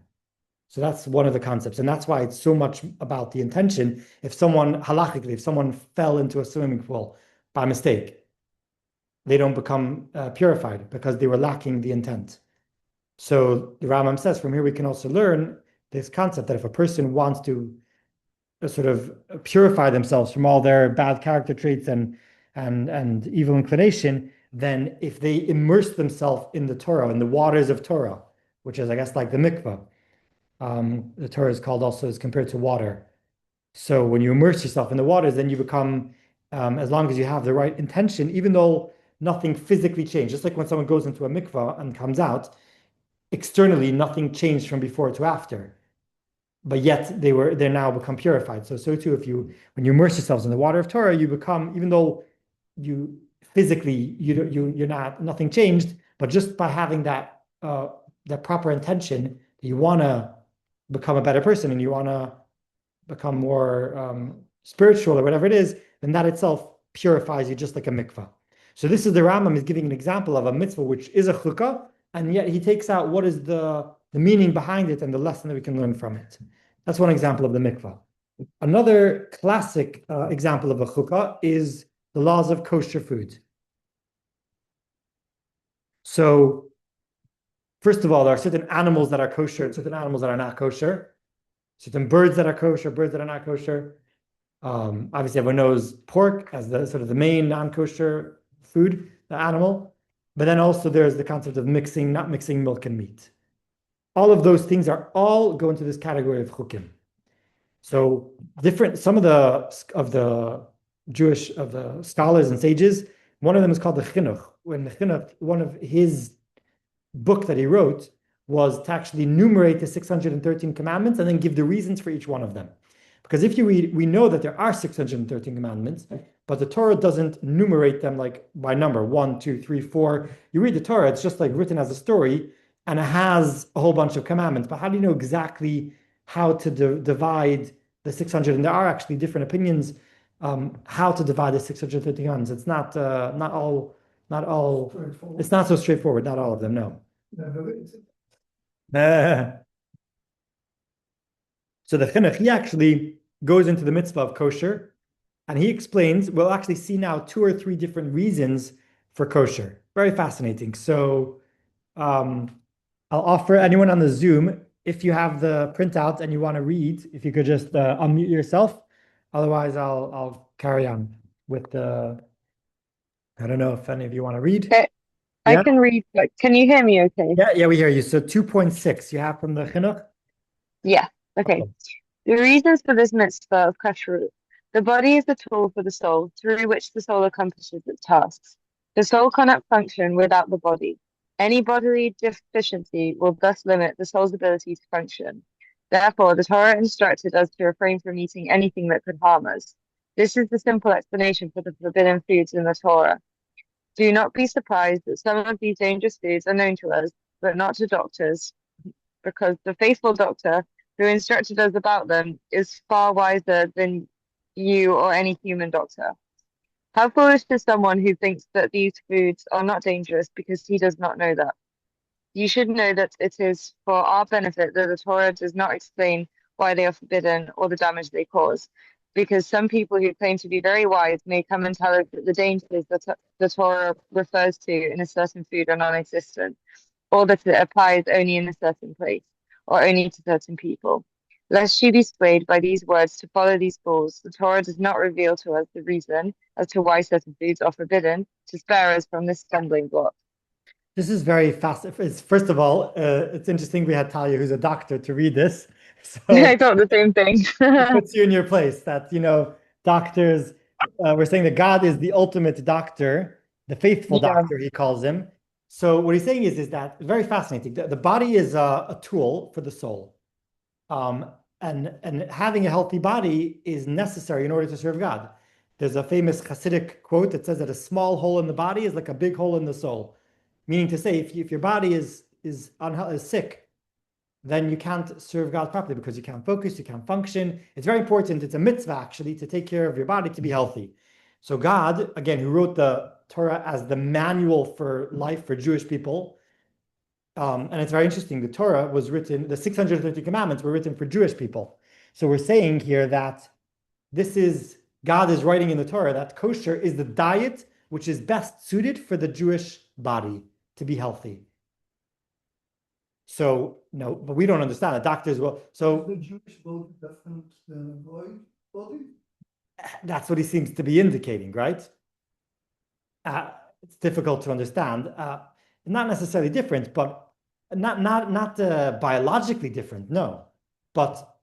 So that's one of the concepts. And that's why it's so much about the intention. If someone, halachically, if someone fell into a swimming pool by mistake, they don't become purified because they were lacking the intent. So the Rambam says from here we can also learn this concept that if a person wants to sort of purify themselves from all their bad character traits and evil inclination, then if they immerse themselves in the Torah, in the waters of Torah, which is, I guess, like the mikvah, the Torah is called also is compared to water. So when you immerse yourself in the waters, then you become, as long as you have the right intention, even though nothing physically changed, just like when someone goes into a mikvah and comes out, externally nothing changed from before to after, but yet they're now become purified. So too, when you immerse yourselves in the water of Torah, you become, even though you physically you're nothing changed, but just by having that proper intention, you want to become a better person and you want to become more spiritual or whatever it is, then that itself purifies you just like a mikvah. So this is the Rambam is giving an example of a mitzvah which is a chukkah, and yet he takes out what is the meaning behind it and the lesson that we can learn from it. That's one example of the mikvah. Another classic example of a chuppah is the laws of kosher food. So, first of all, there are certain animals that are kosher and certain animals that are not kosher. Certain birds that are kosher, birds that are not kosher. Obviously, everyone knows pork as the sort of the main non-kosher food, the animal. But then also there's the concept of not mixing milk and meat. All of those things all go into this category of chukim. So some of the Jewish scholars and sages, one of them is called the Chinuch. When the Chinuch, one of his book that he wrote was to actually enumerate the 613 commandments and then give the reasons for each one of them. Because if you read, we know that there are 613 commandments, but the Torah doesn't enumerate them like by number 1, 2, 3, 4. You read the Torah, it's just like written as a story, and it has a whole bunch of commandments. But how do you know exactly how to divide the 600? And there are actually different opinions how to divide the 613 commandments. It's not all. Straightforward. It's not so straightforward. Not all of them, no. Never is. So the chinuch, he actually goes into the mitzvah of kosher, and he explains, we'll actually see now 2 or 3 different reasons for kosher. Very fascinating. So I'll offer anyone on the Zoom, if you have the printout and you want to read, if you could just unmute yourself. Otherwise, I'll carry on with the, I don't know if any of you want to read. Okay. Yeah? I can read, but can you hear me okay? Yeah, we hear you. So 2.6 you have from the chinuch? Yeah, okay. The reasons for this mitzvah of kashrut. The body is the tool for the soul, through which the soul accomplishes its tasks. The soul cannot function without the body. Any bodily deficiency will thus limit the soul's ability to function. Therefore, the Torah instructed us to refrain from eating anything that could harm us. This is the simple explanation for the forbidden foods in the Torah. Do not be surprised that some of these dangerous foods are known to us, but not to doctors, because the faithful doctor who instructed us about them is far wiser than you or any human doctor. How foolish is someone who thinks that these foods are not dangerous because he does not know that. You should know that it is for our benefit that the Torah does not explain why they are forbidden or the damage they cause, because some people who claim to be very wise may come and tell us that the dangers that the Torah refers to in a certain food are non-existent, or that it applies only in a certain place, or only to certain people. Lest you be swayed by these words to follow these fools, the Torah does not reveal to us the reason as to why certain foods are forbidden, to spare us from this stumbling block. This is very fast. First of all, it's interesting we had Talia, who's a doctor, to read this. So I thought the same thing. it puts you in your place that, doctors, we're saying that God is the ultimate doctor, the faithful Yeah. doctor, he calls him. So what he's saying is that very fascinating. The body is a tool for the soul. And having a healthy body is necessary in order to serve God. There's a famous Hasidic quote that says that a small hole in the body is like a big hole in the soul. Meaning to say, if your body is sick, then you can't serve God properly because you can't focus, you can't function. It's very important. It's a mitzvah, actually, to take care of your body to be healthy. So God, again, who wrote the Torah as the manual for life for Jewish people, and it's very interesting, the Torah was written, the 630 commandments were written for Jewish people. So we're saying here that God is writing in the Torah that kosher is the diet which is best suited for the Jewish body to be healthy. So, no, but we don't understand it. Doctors will. So The Jewish body different than a boy body? that's what he seems to be indicating, right? It's difficult to understand. Not necessarily different, but not biologically different. No, but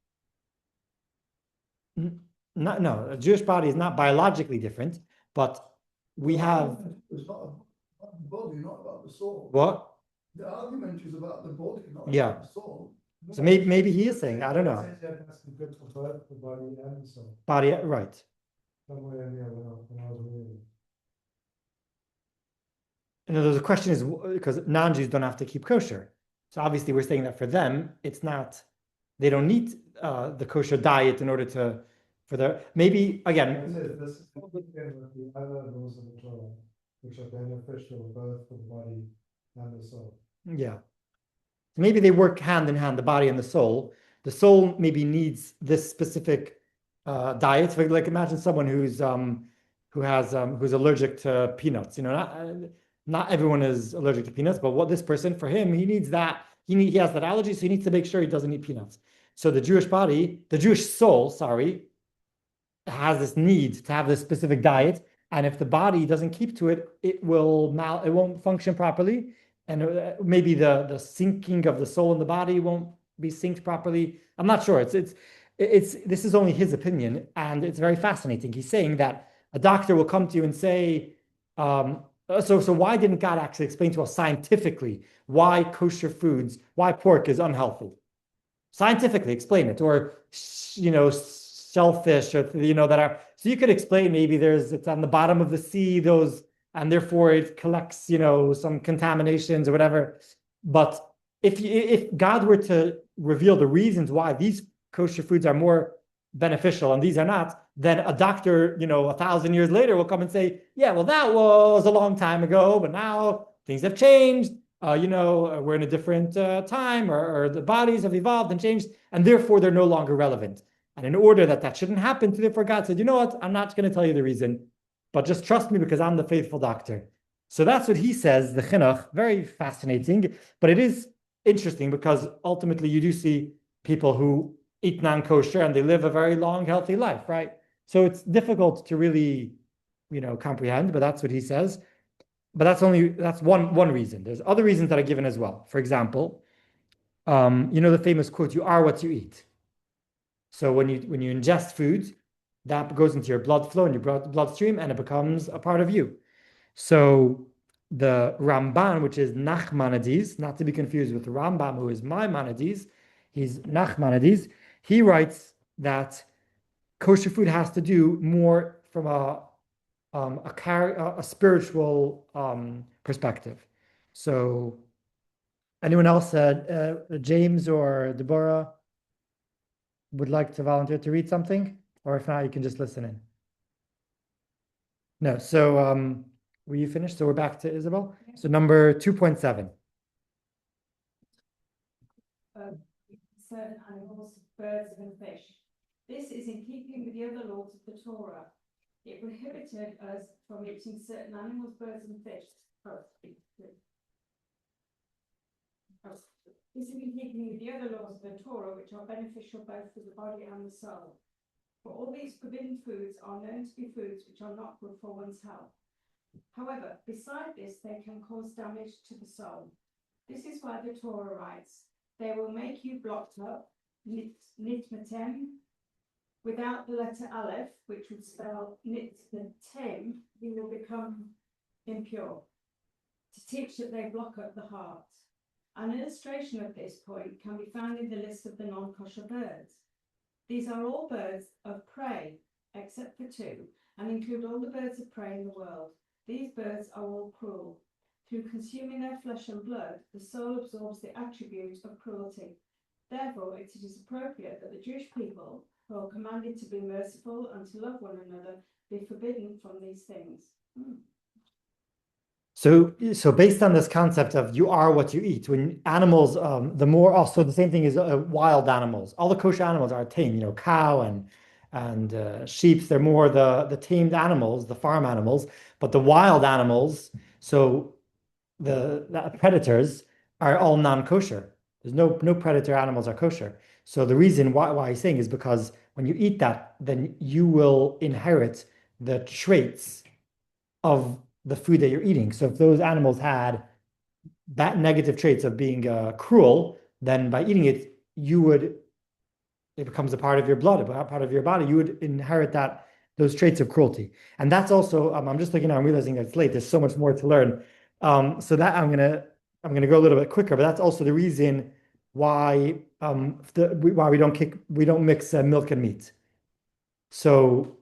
no. A Jewish body is not biologically different, but we have It's not about the body, not about the soul. what? The argument is about the body, not Yeah. about the soul. So maybe he is saying, I don't know. It says that has to be good for both the body and the soul. Body, right? Somewhere in there when I was reading. And the question is because non-Jews don't have to keep kosher. So obviously we're saying that for them, it's not, they don't need the kosher diet in order maybe, again, It says this is consistent with the other laws of the Torah, which are beneficial both for the body and the soul. Yeah. Maybe they work hand in hand, the body and the soul. The soul maybe needs this specific diet. Like imagine someone who's who's allergic to peanuts. You know, not everyone is allergic to peanuts, but what this person, for him, he needs that. He has that allergy, so he needs to make sure he doesn't eat peanuts. So the Jewish body, the Jewish soul, sorry, has this need to have this specific diet, and if the body doesn't keep to it, it won't function properly, and maybe the syncing of the soul and the body won't be synced properly. I'm not sure. It's this is only his opinion, and it's very fascinating. He's saying that a doctor will come to you and say, so why didn't God actually explain to us scientifically why kosher foods, why pork is unhealthy? Scientifically explain it, or shellfish, or that are, so you could explain maybe it's on the bottom of the sea, those, and therefore it collects some contaminations or whatever. But if God were to reveal the reasons why these kosher foods are more beneficial and these are not, then a doctor 1,000 years later will come and say, yeah, well, that was a long time ago, but now things have changed. We're in a different time, or the bodies have evolved and changed, and therefore they're no longer relevant. And in order that shouldn't happen, therefore God said, you know what, I'm not going to tell you the reason, but just trust me because I'm the faithful doctor. So that's what he says, the chinuch. Very fascinating, but it is interesting because ultimately you do see people who eat non-kosher and they live a very long, healthy life, right? So it's difficult to really, comprehend, but that's what he says. But that's one reason. There's other reasons that are given as well. For example, the famous quote, "You are what you eat." So when you ingest foods, that goes into your blood flow and your bloodstream, and it becomes a part of you. So the Ramban, which is Nachmanides, not to be confused with the Rambam, who is Maimonides, he's Nachmanides. He writes that kosher food has to do more from a spiritual perspective. So anyone else, James or Deborah, would like to volunteer to read something? Or if not, you can just listen in. No, so were you finished? So we're back to Isabel. So number 2.7. Certain animals, birds, and fish. This is in keeping with the other laws of the Torah. It prohibited us from eating certain animals, birds, and fish. This is in keeping with the other laws of the Torah, which are beneficial both for the body and the soul. For all these forbidden foods are known to be foods which are not good for one's health. However, beside this, they can cause damage to the soul. This is why the Torah writes, "They will make you blocked up, nitmatem." Without the letter aleph, which would spell nitmatem, you will become impure. To teach that they block up the heart. An illustration of this point can be found in the list of the non-kosher birds. These are all birds of prey, except for two, and include all the birds of prey in the world. These birds are all cruel. Through consuming their flesh and blood, the soul absorbs the attribute of cruelty. Therefore, it is appropriate that the Jewish people, who are commanded to be merciful and to love one another, be forbidden from these things. So based on this concept of you are what you eat, when animals, the same thing is wild animals. All the kosher animals are tame, cow and sheep. They're more the tamed animals, the farm animals. But the wild animals, so the predators, are all non-kosher. There's no predator animals are kosher. So the reason why he's saying is because when you eat that, then you will inherit the traits of the food that you're eating. So if those animals had that negative traits of being cruel, then by eating it, it becomes a part of your blood, a part of your body. You would inherit those traits of cruelty. And that's also, I'm just looking now, I'm realizing that it's late. There's so much more to learn. So that I'm gonna go a little bit quicker, but that's also the reason why we don't mix milk and meat. So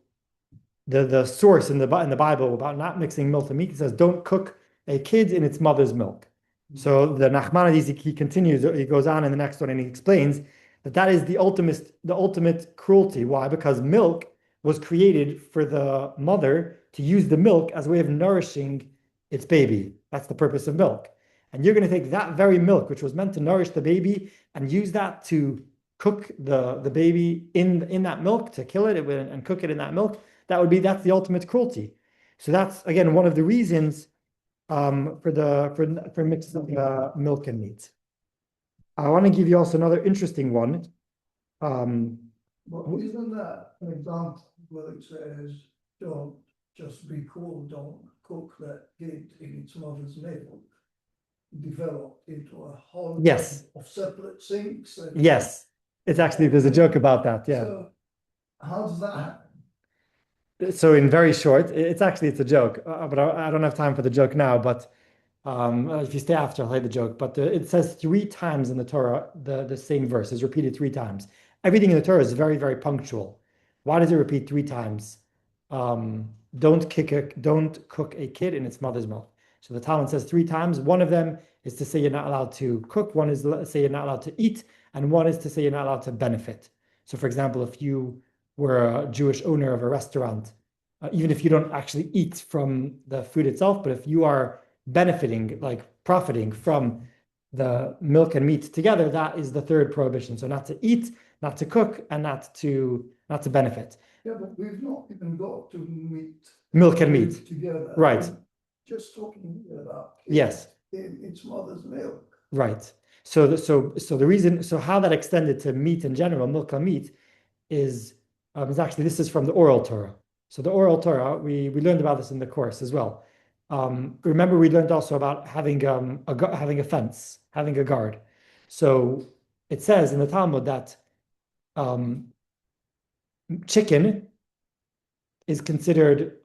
the source in the Bible about not mixing milk and meat, it says don't cook a kid in its mother's milk. So the Nachmanides, he continues, he goes on in the next one and he explains that is the ultimate cruelty. Why? Because milk was created for the mother to use the milk as a way of nourishing its baby. That's the purpose of milk. and you're going to take that very milk, which was meant to nourish the baby, and use that to cook the baby in that milk, to kill it and cook it in that milk, that's the ultimate cruelty. So that's again one of the reasons for mixing milk and meat. I want to give you also another interesting one. But isn't that an example where it says, don't just be cruel, don't cook that kid in its mother's milk, developed into a whole Yes. of separate sinks? And Yes, it's actually, there's a joke about that. Yeah. so how does that happen? So in very short, it's a joke, but I don't have time for the joke now. But if you stay after, I'll play the joke. But it says 3 times in the Torah, the same verse is repeated 3 times. Everything in the Torah is very, very punctual. Why does it repeat 3 times? Don't cook a kid in its mother's milk. So the Talmud says 3 times. One of them is to say you're not allowed to cook. One is to say you're not allowed to eat, and one is to say you're not allowed to benefit. So, for example, if you were a Jewish owner of a restaurant, even if you don't actually eat from the food itself, but if you are benefiting, like profiting from the milk and meat together, that is the 3rd prohibition. So not to eat, not to cook, and not to benefit. Yeah, but we've not even got to meat. Milk and meat. Together. Right. I'm just talking about Yes. in its mother's milk. Right. So the reason, so how that extended to meat in general, milk and meat, is actually, this is from the Oral Torah. So the Oral Torah, we learned about this in the course as well. Remember, we learned also about having a fence, having a guard. So it says in the Talmud that chicken is considered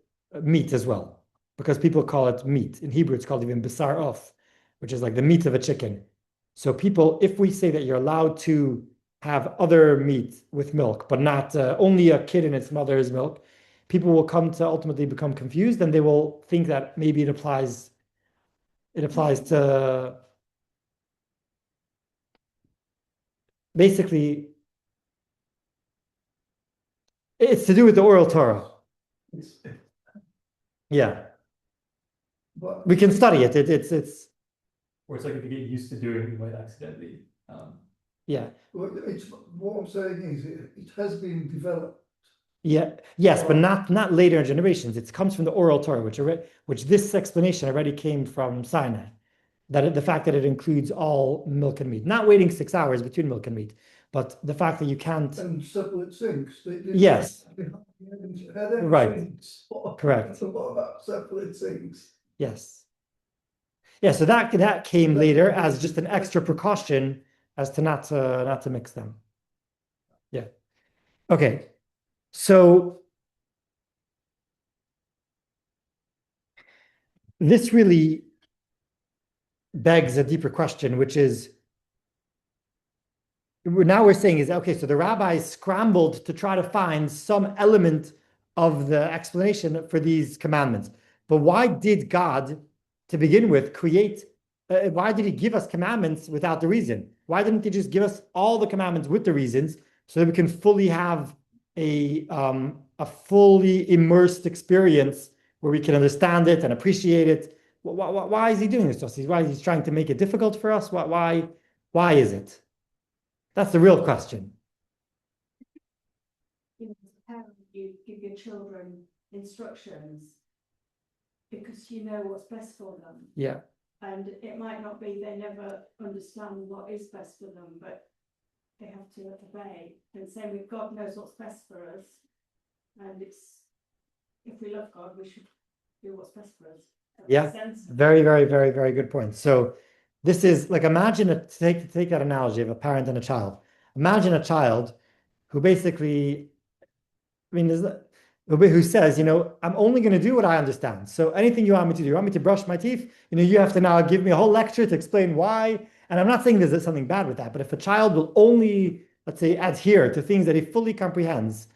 meat as well, because people call it meat. In Hebrew, it's called even basar of, which is like the meat of a chicken. So people, if we say that you're allowed to have other meat with milk, but not only a kid in its mother's milk, people will come to ultimately become confused, and they will think that maybe it applies to basically, it's to do with the Oral Torah. It's- Yeah, But we can study it. It's Or it's like if you get used to doing it, you might accidentally. yeah. what I'm saying is it has been developed. Yeah, yes, but not later generations. It comes from the Oral Torah, which this explanation already came from Sinai. The fact that it includes all milk and meat, not waiting 6 hours between milk and meat, but the fact that you can't. And separate sinks. Yes. Had Right. sinks. Correct. What about separate sinks? Yes. Yeah, so that came later as just an extra precaution as to not to mix them. Yeah. Okay. So this really begs a deeper question, which is now we're saying is, okay, so the rabbis scrambled to try to find some element of the explanation for these commandments. But why did God, to begin with, why did he give us commandments without the reason? Why didn't he just give us all the commandments with the reasons so that we can fully have a fully immersed experience where we can understand it and appreciate it? Why is he doing this to us? Why is he trying to make it difficult for us? Why is it? That's the real question. You know, as a parent, you give your children instructions because you know what's best for them. Yeah. And it might not be they never understand what is best for them, but they have to obey. And same with God knows what's best for us. And if we love God, we should do what's best for us. That Yeah. makes sense? Very, very, very, very good point. So this is like, imagine take that analogy of a parent and a child. Imagine a child who basically, who says, I'm only going to do what I understand. So anything you want me to do, you want me to brush my teeth, you have to now give me a whole lecture to explain why. And I'm not saying there's something bad with that, but if a child will only, let's say, adhere to things that he fully comprehends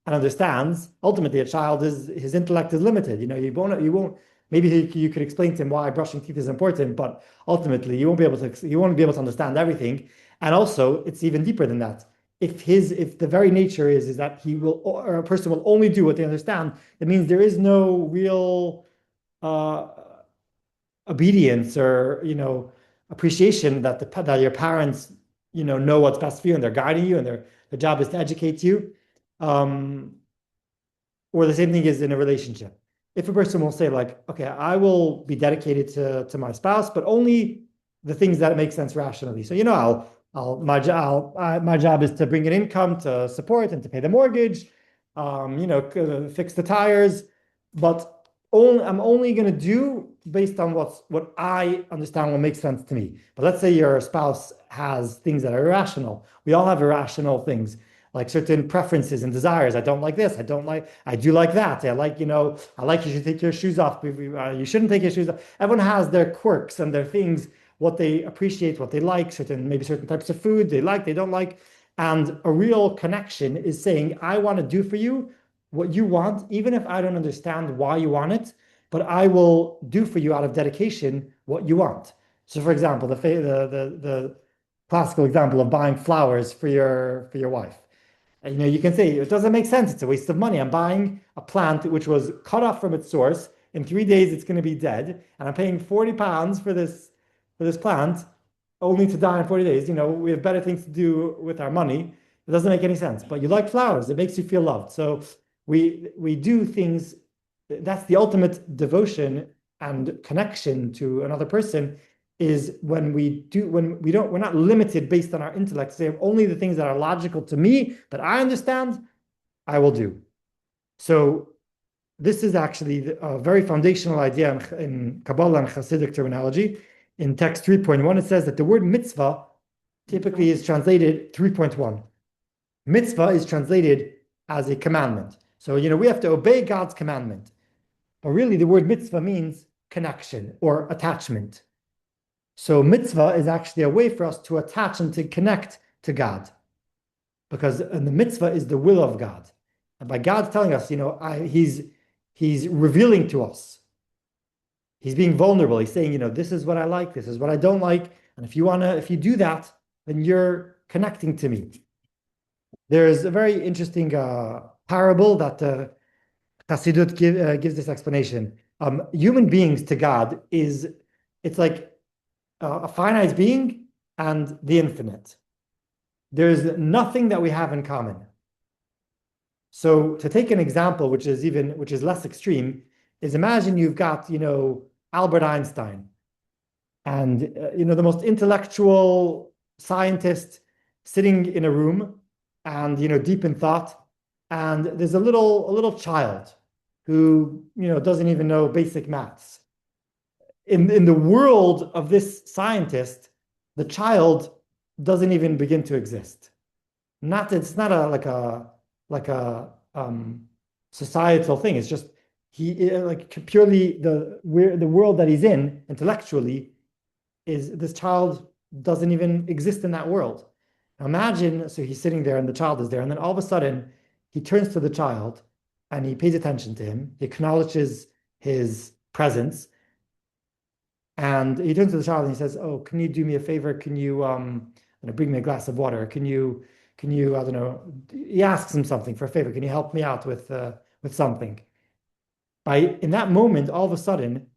and understands, ultimately his intellect is limited. You won't. Maybe you could explain to him why brushing teeth is important, but ultimately you won't be able to understand everything. And also, it's even deeper than that. If the very nature is that or a person will only do what they understand, that means there is no real obedience or appreciation that that your parents, know what's best for you and they're guiding you and their job is to educate you. Or the same thing is in a relationship. If a person will say like, okay, I will be dedicated to my spouse, but only the things that make sense rationally. So, my job is to bring in income to support and to pay the mortgage, fix the tires, but I'm only going to do based on what I understand will make sense to me. But let's say your spouse has things that are irrational. We all have irrational things, like certain preferences and desires. I don't like this. I do like that. I like you should take your shoes off. You shouldn't take your shoes off. Everyone has their quirks and their things, what they appreciate, what they like, maybe certain types of food they like, they don't like. And a real connection is saying, I want to do for you what you want, even if I don't understand why you want it, but I will do for you out of dedication what you want. So for example, the classical example of buying flowers for your wife. You can say it doesn't make sense. It's a waste of money. I'm buying a plant which was cut off from its source. In 3 days, it's going to be dead, and I'm paying £40 for this plant, only to die in 40 days. We have better things to do with our money. It doesn't make any sense. But you like flowers. It makes you feel loved. So we do things. That's the ultimate devotion and connection to another person. Is when we're not limited based on our intellect. Say only the things that are logical to me that I understand, I will do. So this is actually a very foundational idea in Kabbalah and Hasidic terminology. In text 3.1, it says that the word mitzvah typically is translated 3.1. Mitzvah is translated as a commandment. So we have to obey God's commandment. But really the word mitzvah means connection or attachment. So mitzvah is actually a way for us to attach and to connect to God. Because the mitzvah is the will of God. And by God telling us, he's revealing to us. He's being vulnerable. He's saying, this is what I like, this is what I don't like. And if you do that, then you're connecting to me. There's a very interesting parable that Chassidut gives this explanation. Human beings to God it's like a finite being and the infinite. There's nothing that we have in common. So to take an example, which is less extreme, is imagine you've got, Albert Einstein and, the most intellectual scientist sitting in a room and, deep in thought. And there's a little child who, doesn't even know basic maths. In the world of this scientist, the child doesn't even begin to exist. It's not like a societal thing. It's just purely the world that he's in intellectually is this child doesn't even exist in that world. Now imagine, so he's sitting there and the child is there, and then all of a sudden he turns to the child and he pays attention to him. He acknowledges his presence. And he turns to the child and he says, "Oh, can you do me a favor? Can you bring me a glass of water? Can you, I don't know," he asks him something for a favor. "Can you help me out with something?" In that moment, all of a sudden,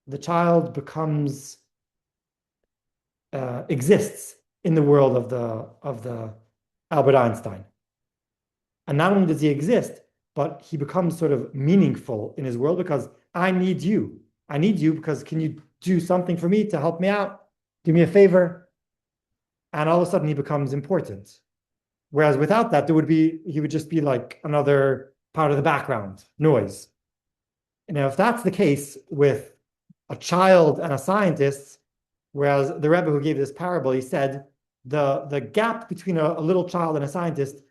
the child exists in the world of the Albert Einstein. And not only does he exist, but he becomes sort of meaningful in his world because I need you. I need you because can you do something for me to help me out? Do me a favor. And all of a sudden he becomes important. Whereas without that, he would just be like another part of the background, noise. Now, if that's the case with a child and a scientist, whereas the Rebbe who gave this parable, he said the gap between a little child and a scientist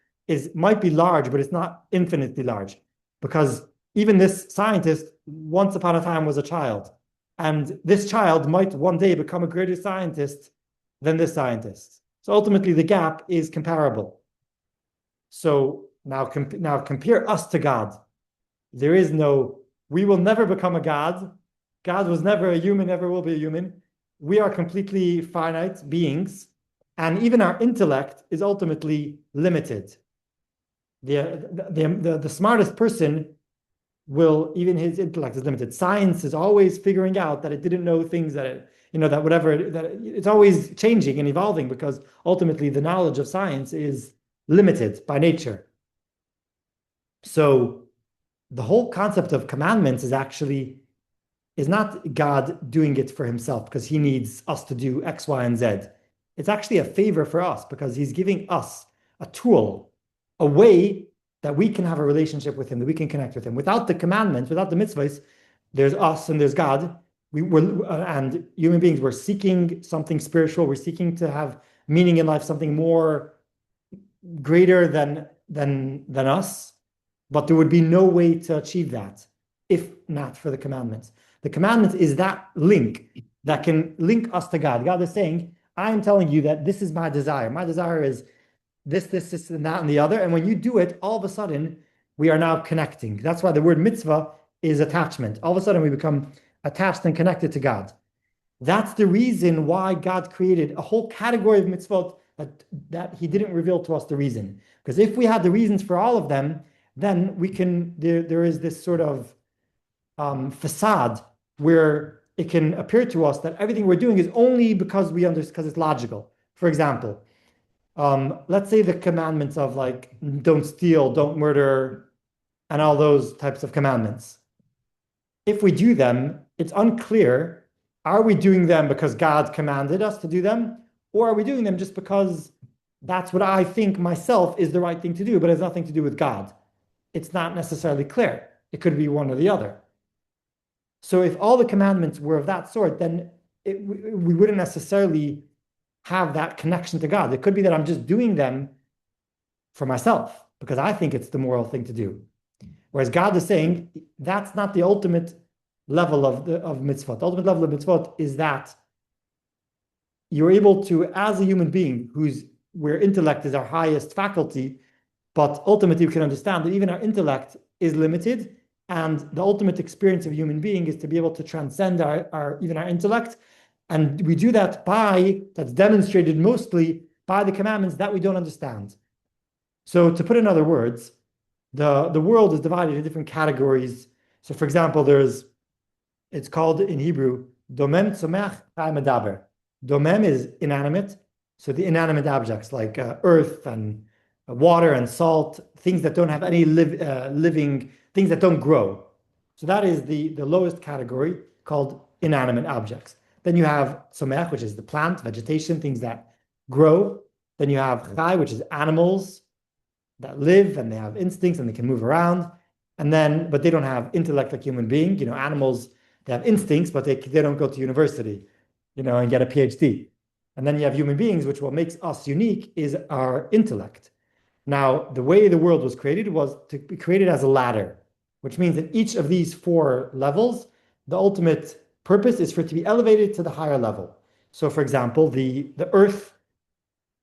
might be large, but it's not infinitely large, because even this scientist once upon a time was a child, and this child might one day become a greater scientist than this scientist. So ultimately the gap is comparable. So now compare us to God. We will never become a God. God was never a human, never will be a human. We are completely finite beings, and even our intellect is ultimately limited. The smartest person even his intellect is limited. Science is always figuring out that it didn't know things that that whatever, that it's always changing and evolving because ultimately the knowledge of science is limited by nature. So the whole concept of commandments is not God doing it for himself because he needs us to do X, Y, and Z. It's actually a favor for us because he's giving us a tool, a way that we can have a relationship with him, that we can connect with him. Without the commandments, without the mitzvahs, there's us and there's God. And human beings, we're seeking something spiritual. We're seeking to have meaning in life, something more greater than us. But there would be no way to achieve that if not for the commandments. The commandments is that link that can link us to God. God is saying, I'm telling you that this is my desire. My desire is this, and that, and the other. And when you do it, all of a sudden, we are now connecting. That's why the word mitzvah is attachment. All of a sudden, we become attached and connected to God. That's the reason why God created a whole category of mitzvot that he didn't reveal to us the reason. Because if we had the reasons for all of them, then there is this sort of facade where it can appear to us that everything we're doing is only because because it's logical. For example, let's say the commandments of like, don't steal, don't murder, and all those types of commandments. If we do them, it's unclear, are we doing them because God commanded us to do them? Or are we doing them just because that's what I think myself is the right thing to do, but it has nothing to do with God? It's not necessarily clear. It could be one or the other. So if all the commandments were of that sort, then we wouldn't necessarily have that connection to God. It could be that I'm just doing them for myself because I think it's the moral thing to do. Whereas God is saying that's not the ultimate level of mitzvot. The ultimate level of mitzvot is that you're able to, as a human being where intellect is our highest faculty, but ultimately we can understand that even our intellect is limited, and the ultimate experience of a human being is to be able to transcend even our intellect. And we do that that's demonstrated mostly by the commandments that we don't understand. So to put in other words, the world is divided into different categories. So for example, it's called in Hebrew, domem tzomech chai medaber. Domem is inanimate. So the inanimate objects like earth and water and salt, things that don't have any living, things that don't grow. So that is the lowest category called inanimate objects. Then you have tzomech, which is the plant, vegetation, things that grow. Then you have chai, which is animals that live and they have instincts and they can move around. But they don't have intellect like human being. Animals, they have instincts, but they don't go to university, and get a PhD. And then you have human beings, which what makes us unique is our intellect. Now, the way the world was created was to be created as a ladder, which means that each of these 4 levels, the ultimate purpose is for it to be elevated to the higher level. So, for example, the earth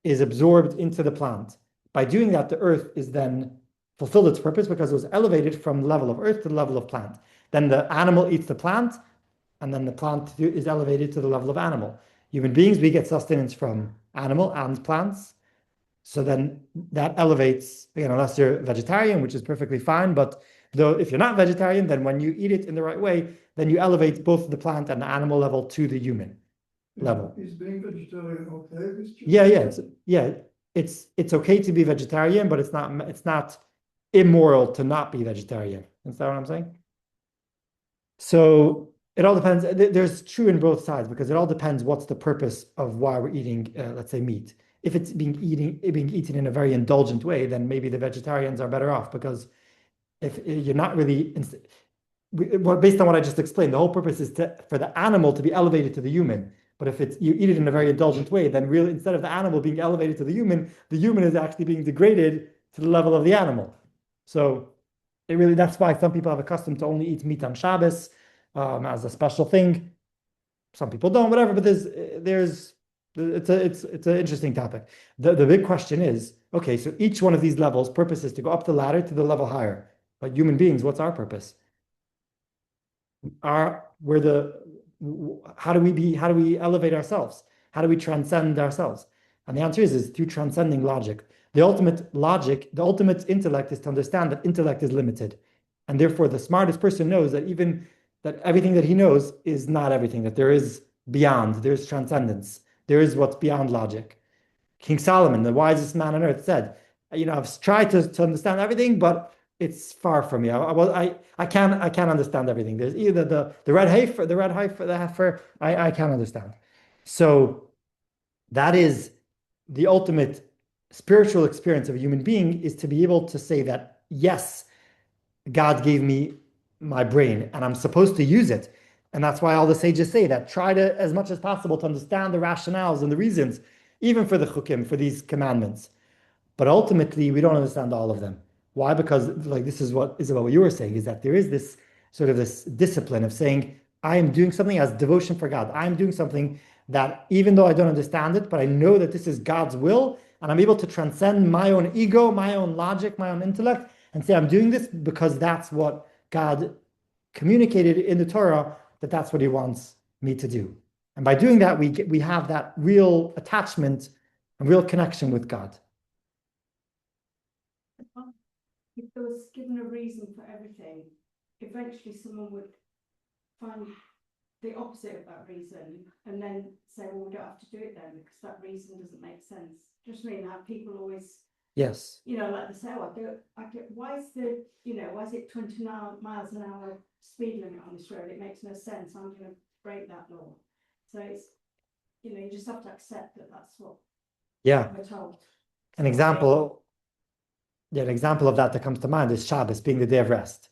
is absorbed into the plant. By doing that, the earth is then fulfilled its purpose because it was elevated from the level of earth to the level of plant. Then the animal eats the plant, and then the plant is elevated to the level of animal. Human beings, we get sustenance from animal and plants. So then that elevates, unless you're vegetarian, which is perfectly fine. But though if you're not vegetarian, then when you eat it in the right way, then you elevate both the plant and the animal level to the human level. Is being vegetarian okay? Yeah. It's okay to be vegetarian, but it's not immoral to not be vegetarian. Is that what I'm saying? So it all depends. There's true in both sides because it all depends what's the purpose of why we're eating, let's say, meat. If it's being eaten in a very indulgent way, then maybe the vegetarians are better off because if you're not really, based on what I just explained, the whole purpose is for the animal to be elevated to the human. But if you eat it in a very indulgent way, then really instead of the animal being elevated to the human is actually being degraded to the level of the animal. So that's why some people have a custom to only eat meat on Shabbos as a special thing. Some people don't, whatever. But it's an interesting topic. The big question is, okay, so each one of these levels, purpose is to go up the ladder to the level higher. But human beings, what's our purpose? How do we elevate ourselves? How do we transcend ourselves? And the answer is through transcending logic. The ultimate intellect is to understand that intellect is limited. And therefore the smartest person knows that everything that he knows is not everything, that there is beyond, there's transcendence, there is what's beyond logic. King Solomon, the wisest man on earth, said, I've tried to understand everything, but it's far from me. I can't understand everything. There's either the red heifer, the heifer, I can't understand. So that is the ultimate spiritual experience of a human being, is to be able to say that, yes, God gave me my brain and I'm supposed to use it. And that's why all the sages say that try to, as much as possible, to understand the rationales and the reasons, even for the chukim, for these commandments. But ultimately, we don't understand all of them. Why? Because, like, this is what, Isabel, what you were saying, is that there is this sort of this discipline of saying, I am doing something as devotion for God. I am doing something that, even though I don't understand it, but I know that this is God's will, and I'm able to transcend my own ego, my own logic, my own intellect, and say, I'm doing this because that's what God communicated in the Torah, that that's what he wants me to do. And by doing that, we have that real attachment and real connection with God. If there was given a reason for everything, eventually someone would find the opposite of that reason and then say, well, we don't have to do it then because that reason doesn't make sense. Just mean how people always, Yes. like they say, oh, why is it 20 miles an hour speed limit on this road? It makes no sense. I'm going to break that law. So it's, you just have to accept that that's what we're told. An example of that comes to mind is Shabbos being the day of rest.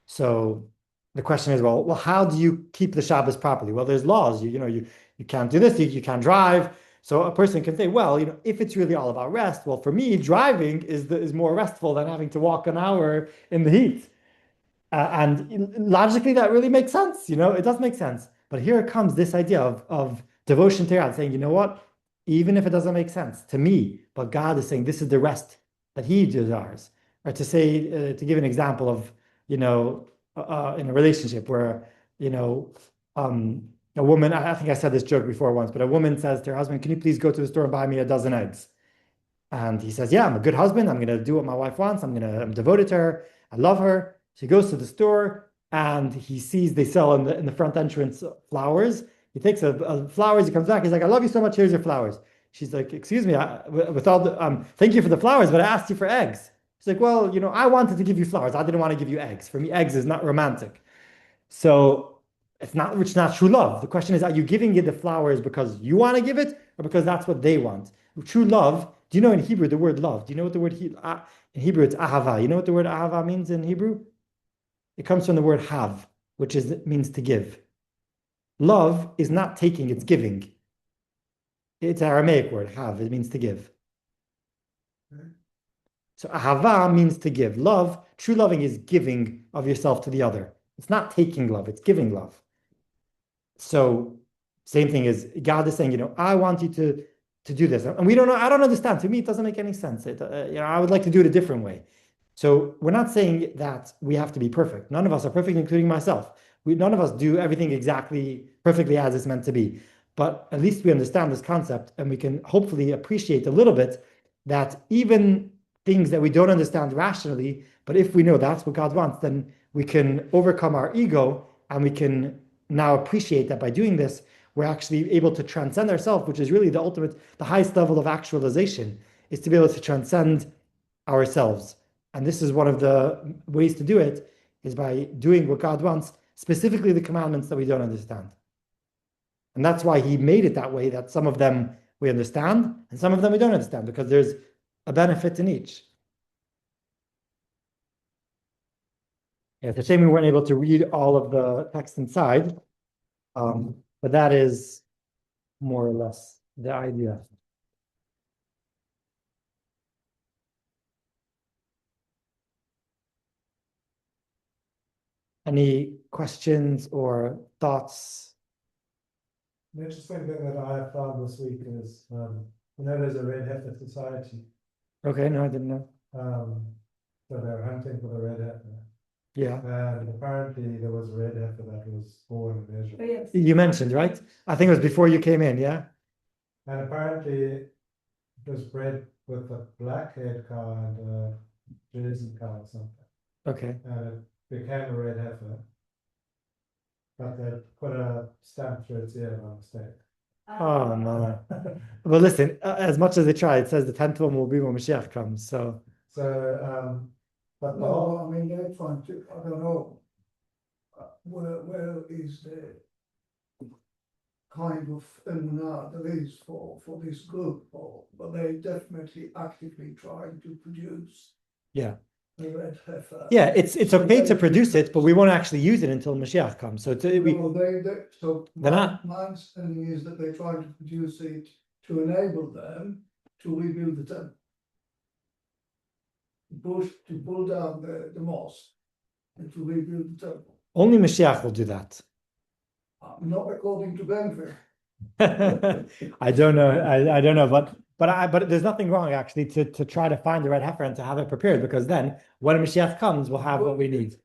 So the question is, well, how do you keep the Shabbos properly? Well, there's laws. You can't do this. You can't drive. So a person can say, well, if it's really all about rest, well, for me, driving is more restful than having to walk an hour in the heat. And logically, that really makes sense. It does make sense. But here comes this idea of devotion to God, saying, you know what? Even if it doesn't make sense to me, but God is saying this is the rest that He desires. Or to say, to give an example of, in a relationship where, a woman, I think I said this joke before once, but a woman says to her husband, can you please go to the store and buy me a dozen eggs? And he says, yeah, I'm a good husband. I'm going to do what my wife wants. I'm devoted to her. I love her. She goes to the store and he sees they sell in the front entrance flowers. He takes a flowers. He comes back. He's like, I love you so much. Here's your flowers. She's like, excuse me, with all the, thank you for the flowers, but I asked you for eggs. She's like, well, I wanted to give you flowers. I didn't want to give you eggs. For me, eggs is not romantic. So it's not true love. The question is, are you giving it the flowers because you want to give it or because that's what they want? True love, do you know in Hebrew the word love? Do you know what the word in Hebrew it's ahava? You know what the word ahava means in Hebrew? It comes from the word have, which means to give. Love is not taking, it's giving. It's an Aramaic word, have, it means to give. So ahava means to give. Love, true loving is giving of yourself to the other. It's not taking love, it's giving love. So same thing is God is saying, I want you to do this. And we don't know, I don't understand. To me, it doesn't make any sense. I would like to do it a different way. So we're not saying that we have to be perfect. None of us are perfect, including myself. None of us do everything exactly perfectly as it's meant to be. But at least we understand this concept and we can hopefully appreciate a little bit that even things that we don't understand rationally, but if we know that's what God wants, then we can overcome our ego and we can now appreciate that by doing this, we're actually able to transcend ourselves, which is really the highest level of actualization, is to be able to transcend ourselves. And this is one of the ways to do it, is by doing what God wants, specifically the commandments that we don't understand. And that's why He made it that way, that some of them we understand and some of them we don't understand, because there's a benefit in each. Yeah, it's a shame we weren't able to read all of the text inside, but that is more or less the idea. Any questions or thoughts? The interesting thing that I have found this week is, there's a red heifer society. Okay, no, I didn't know. So they're hunting for the red heifer. Yeah. And apparently there was a red heifer that was born in Israel. Oh, yes. You mentioned, right? I think it was before you came in, yeah? And apparently it was bred with a black-haired cow and a Jersey cow or something. Okay. And it became a red heifer. but they put a stamp through its ear by mistake. Oh no. Well, listen, as much as they try, it says the 10th one will be when Mashiach comes. So So, but the whole, No, I mean, they're trying to, I don't know. Where is the kind of emunah there is for this group, but they definitely actively trying to produce yeah. a red heifer. Yeah, it's okay to produce it, but we won't actually use it until Mashiach comes. So No, so They're not- my understanding is that they're trying to produce it to enable them to rebuild the temple. To pull down the mosque and to rebuild the temple. only Mashiach will do that. Not according to Benford. I don't know. I don't know, but there's nothing wrong actually to try to find the red heifer and to have it prepared, because then when Mashiach comes, we'll have what we need.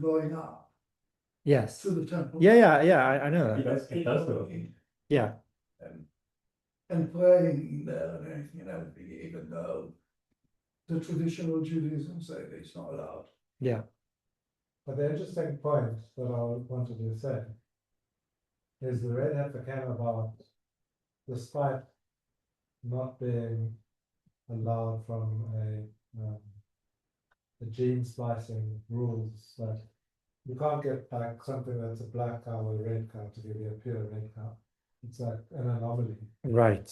Going up Yes. to the temple. Yeah. I know It that. does though. Yeah. And praying in there and anything and everything, even though the traditional Judaism say that it's not allowed. Yeah. but the interesting point that I wanted to say is the red heifer came about despite not being allowed from the gene splicing rules. Like you can't get like something that's a black cow or a red cow to give you a pure red cow. It's like an anomaly, Right.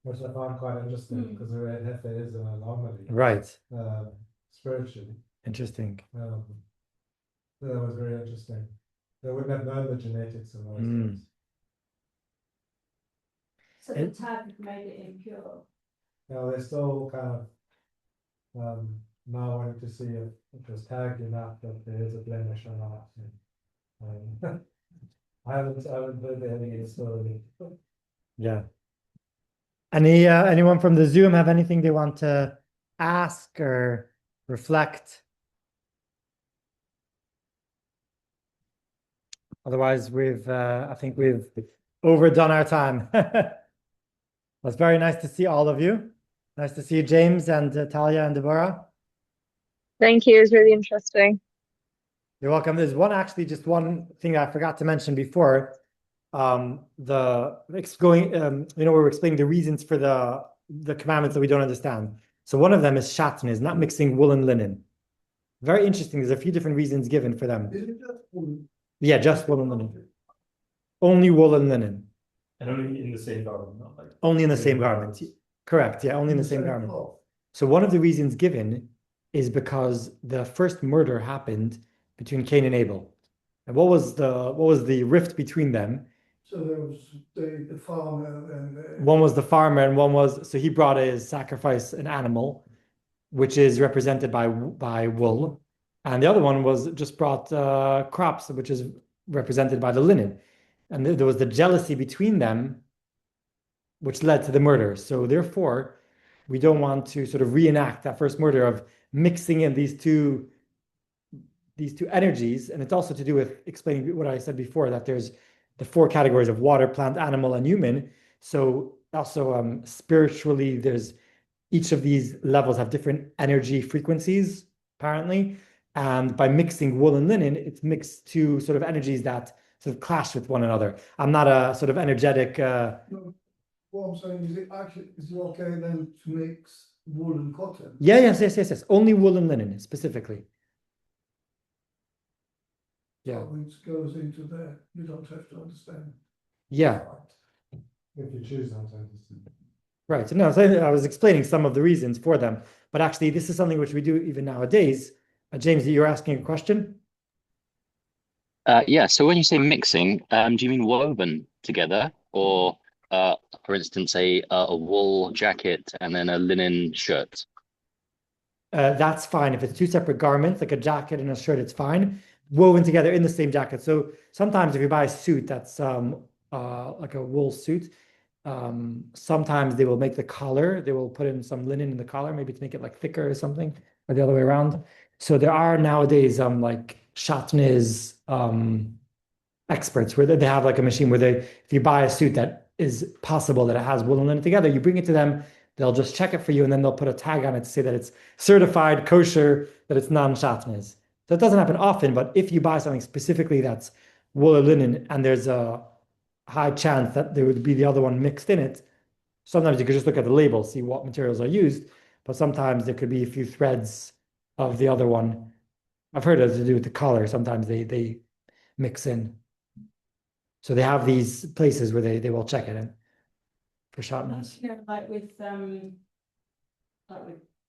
which I find quite interesting because the red heifer is an anomaly, Right. spiritually. Interesting. So that was very interesting. They wouldn't have known the genetics of those Mm. things. So the tag made it impure. Now they're still kind of now wanting to see if it was tagged enough that there is a blemish or not. And, I haven't heard any story. Yeah. Anyone from the Zoom have anything they want to ask or reflect? Otherwise, I think we've overdone our time. It's very nice to see all of you. Nice to see you, James and Talia and Deborah. Thank you. It was really interesting. You're welcome. There's just one thing I forgot to mention before. We're explaining the reasons for the commandments that we don't understand. So one of them is shatnez, not mixing wool and linen. Very interesting. There's a few different reasons given for them. Is it just wool? Yeah, just wool and linen. Only wool and linen. And only in the same garment, not like. Only in the same garment. Correct. Yeah, only in the same garment. cloth? So one of the reasons given is because the first murder happened between Cain and Abel. And what was the rift between them? So there was the farmer and One was the farmer, and so he brought as sacrifice an animal, which is represented by wool, and the other one was just brought crops, which is represented by the linen. And there was the jealousy between them, which led to the murder. So therefore, we don't want to sort of reenact that first murder of mixing in these two energies. And it's also to do with explaining what I said before, that there's the four categories of water, plant, animal, and human. So also spiritually, there's each of these levels have different energy frequencies, apparently. And by mixing wool and linen, it's mixed two sort of energies that sort of clash with one another. I'm not a sort of energetic. what I'm saying is it okay then to mix wool and cotton? Yeah, yes. Only wool and linen specifically. Yeah. Which goes into there. You don't have to understand. Yeah. If you choose not to understand. Right. So no, so I was explaining some of the reasons for them, but actually this is something which we do even nowadays. James, you're asking a question? Yeah, so when you say mixing, do you mean woven together, or for instance, a wool jacket and then a linen shirt? That's fine. If it's two separate garments, like a jacket and a shirt, it's fine. Woven together in the same jacket. So sometimes if you buy a suit that's like a wool suit, sometimes they will make the collar, they will put in some linen in the collar, maybe to make it like thicker or something, or the other way around. So there are nowadays like shatnez experts where they have like a machine where if you buy a suit that is possible that it has wool and linen together, you bring it to them, they'll just check it for you, and then they'll put a tag on it to say that it's certified kosher, that it's non-shatnez. So it doesn't happen often, but if you buy something specifically that's wool or linen and there's a high chance that there would be the other one mixed in it, sometimes you could just look at the label, see what materials are used, but sometimes there could be a few threads of the other one. I've heard it has to do with the color. Sometimes they mix in. So they have these places where they will check it in for sharpness. You know, like with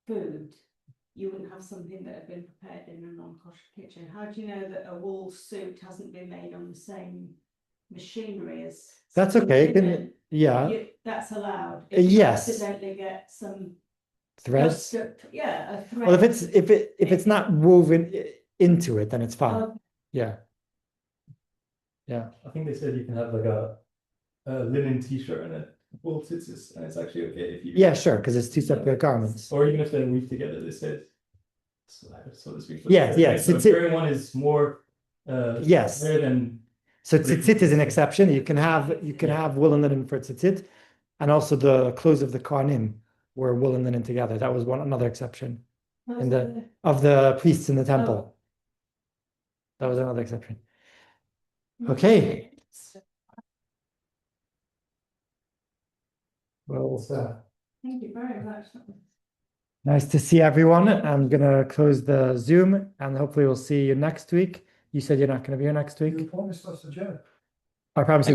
food, you wouldn't have something that had been prepared in a non-kosher kitchen. How do you know that a wool suit hasn't been made on the same machinery as? That's something okay. linen? Yeah, That's allowed. yes. If you accidentally get some threads. yeah, a thread. Well, if it's not woven into it, then it's fine. Oh, Yeah. Yeah. I think they said you can have like a linen t-shirt and a wool tzitzis, and it's actually okay if you. Yeah, sure, because it's two separate garments. Or even if they're weaved together, they said. So to speak. Yeah, yeah, So tzitzit- furry one is more. Yes. Higher than. So tzitzit is an exception. You can have wool and linen for tzitzit, and also the clothes of the kohanim were wool and linen together. That was another exception in of the priests in the temple. That was another exception. Okay. Well, Thank you very much. nice to see everyone. I'm gonna close the Zoom, and hopefully we'll see you next week. You said you're not gonna be here next You week. promised us a joke. I promise you.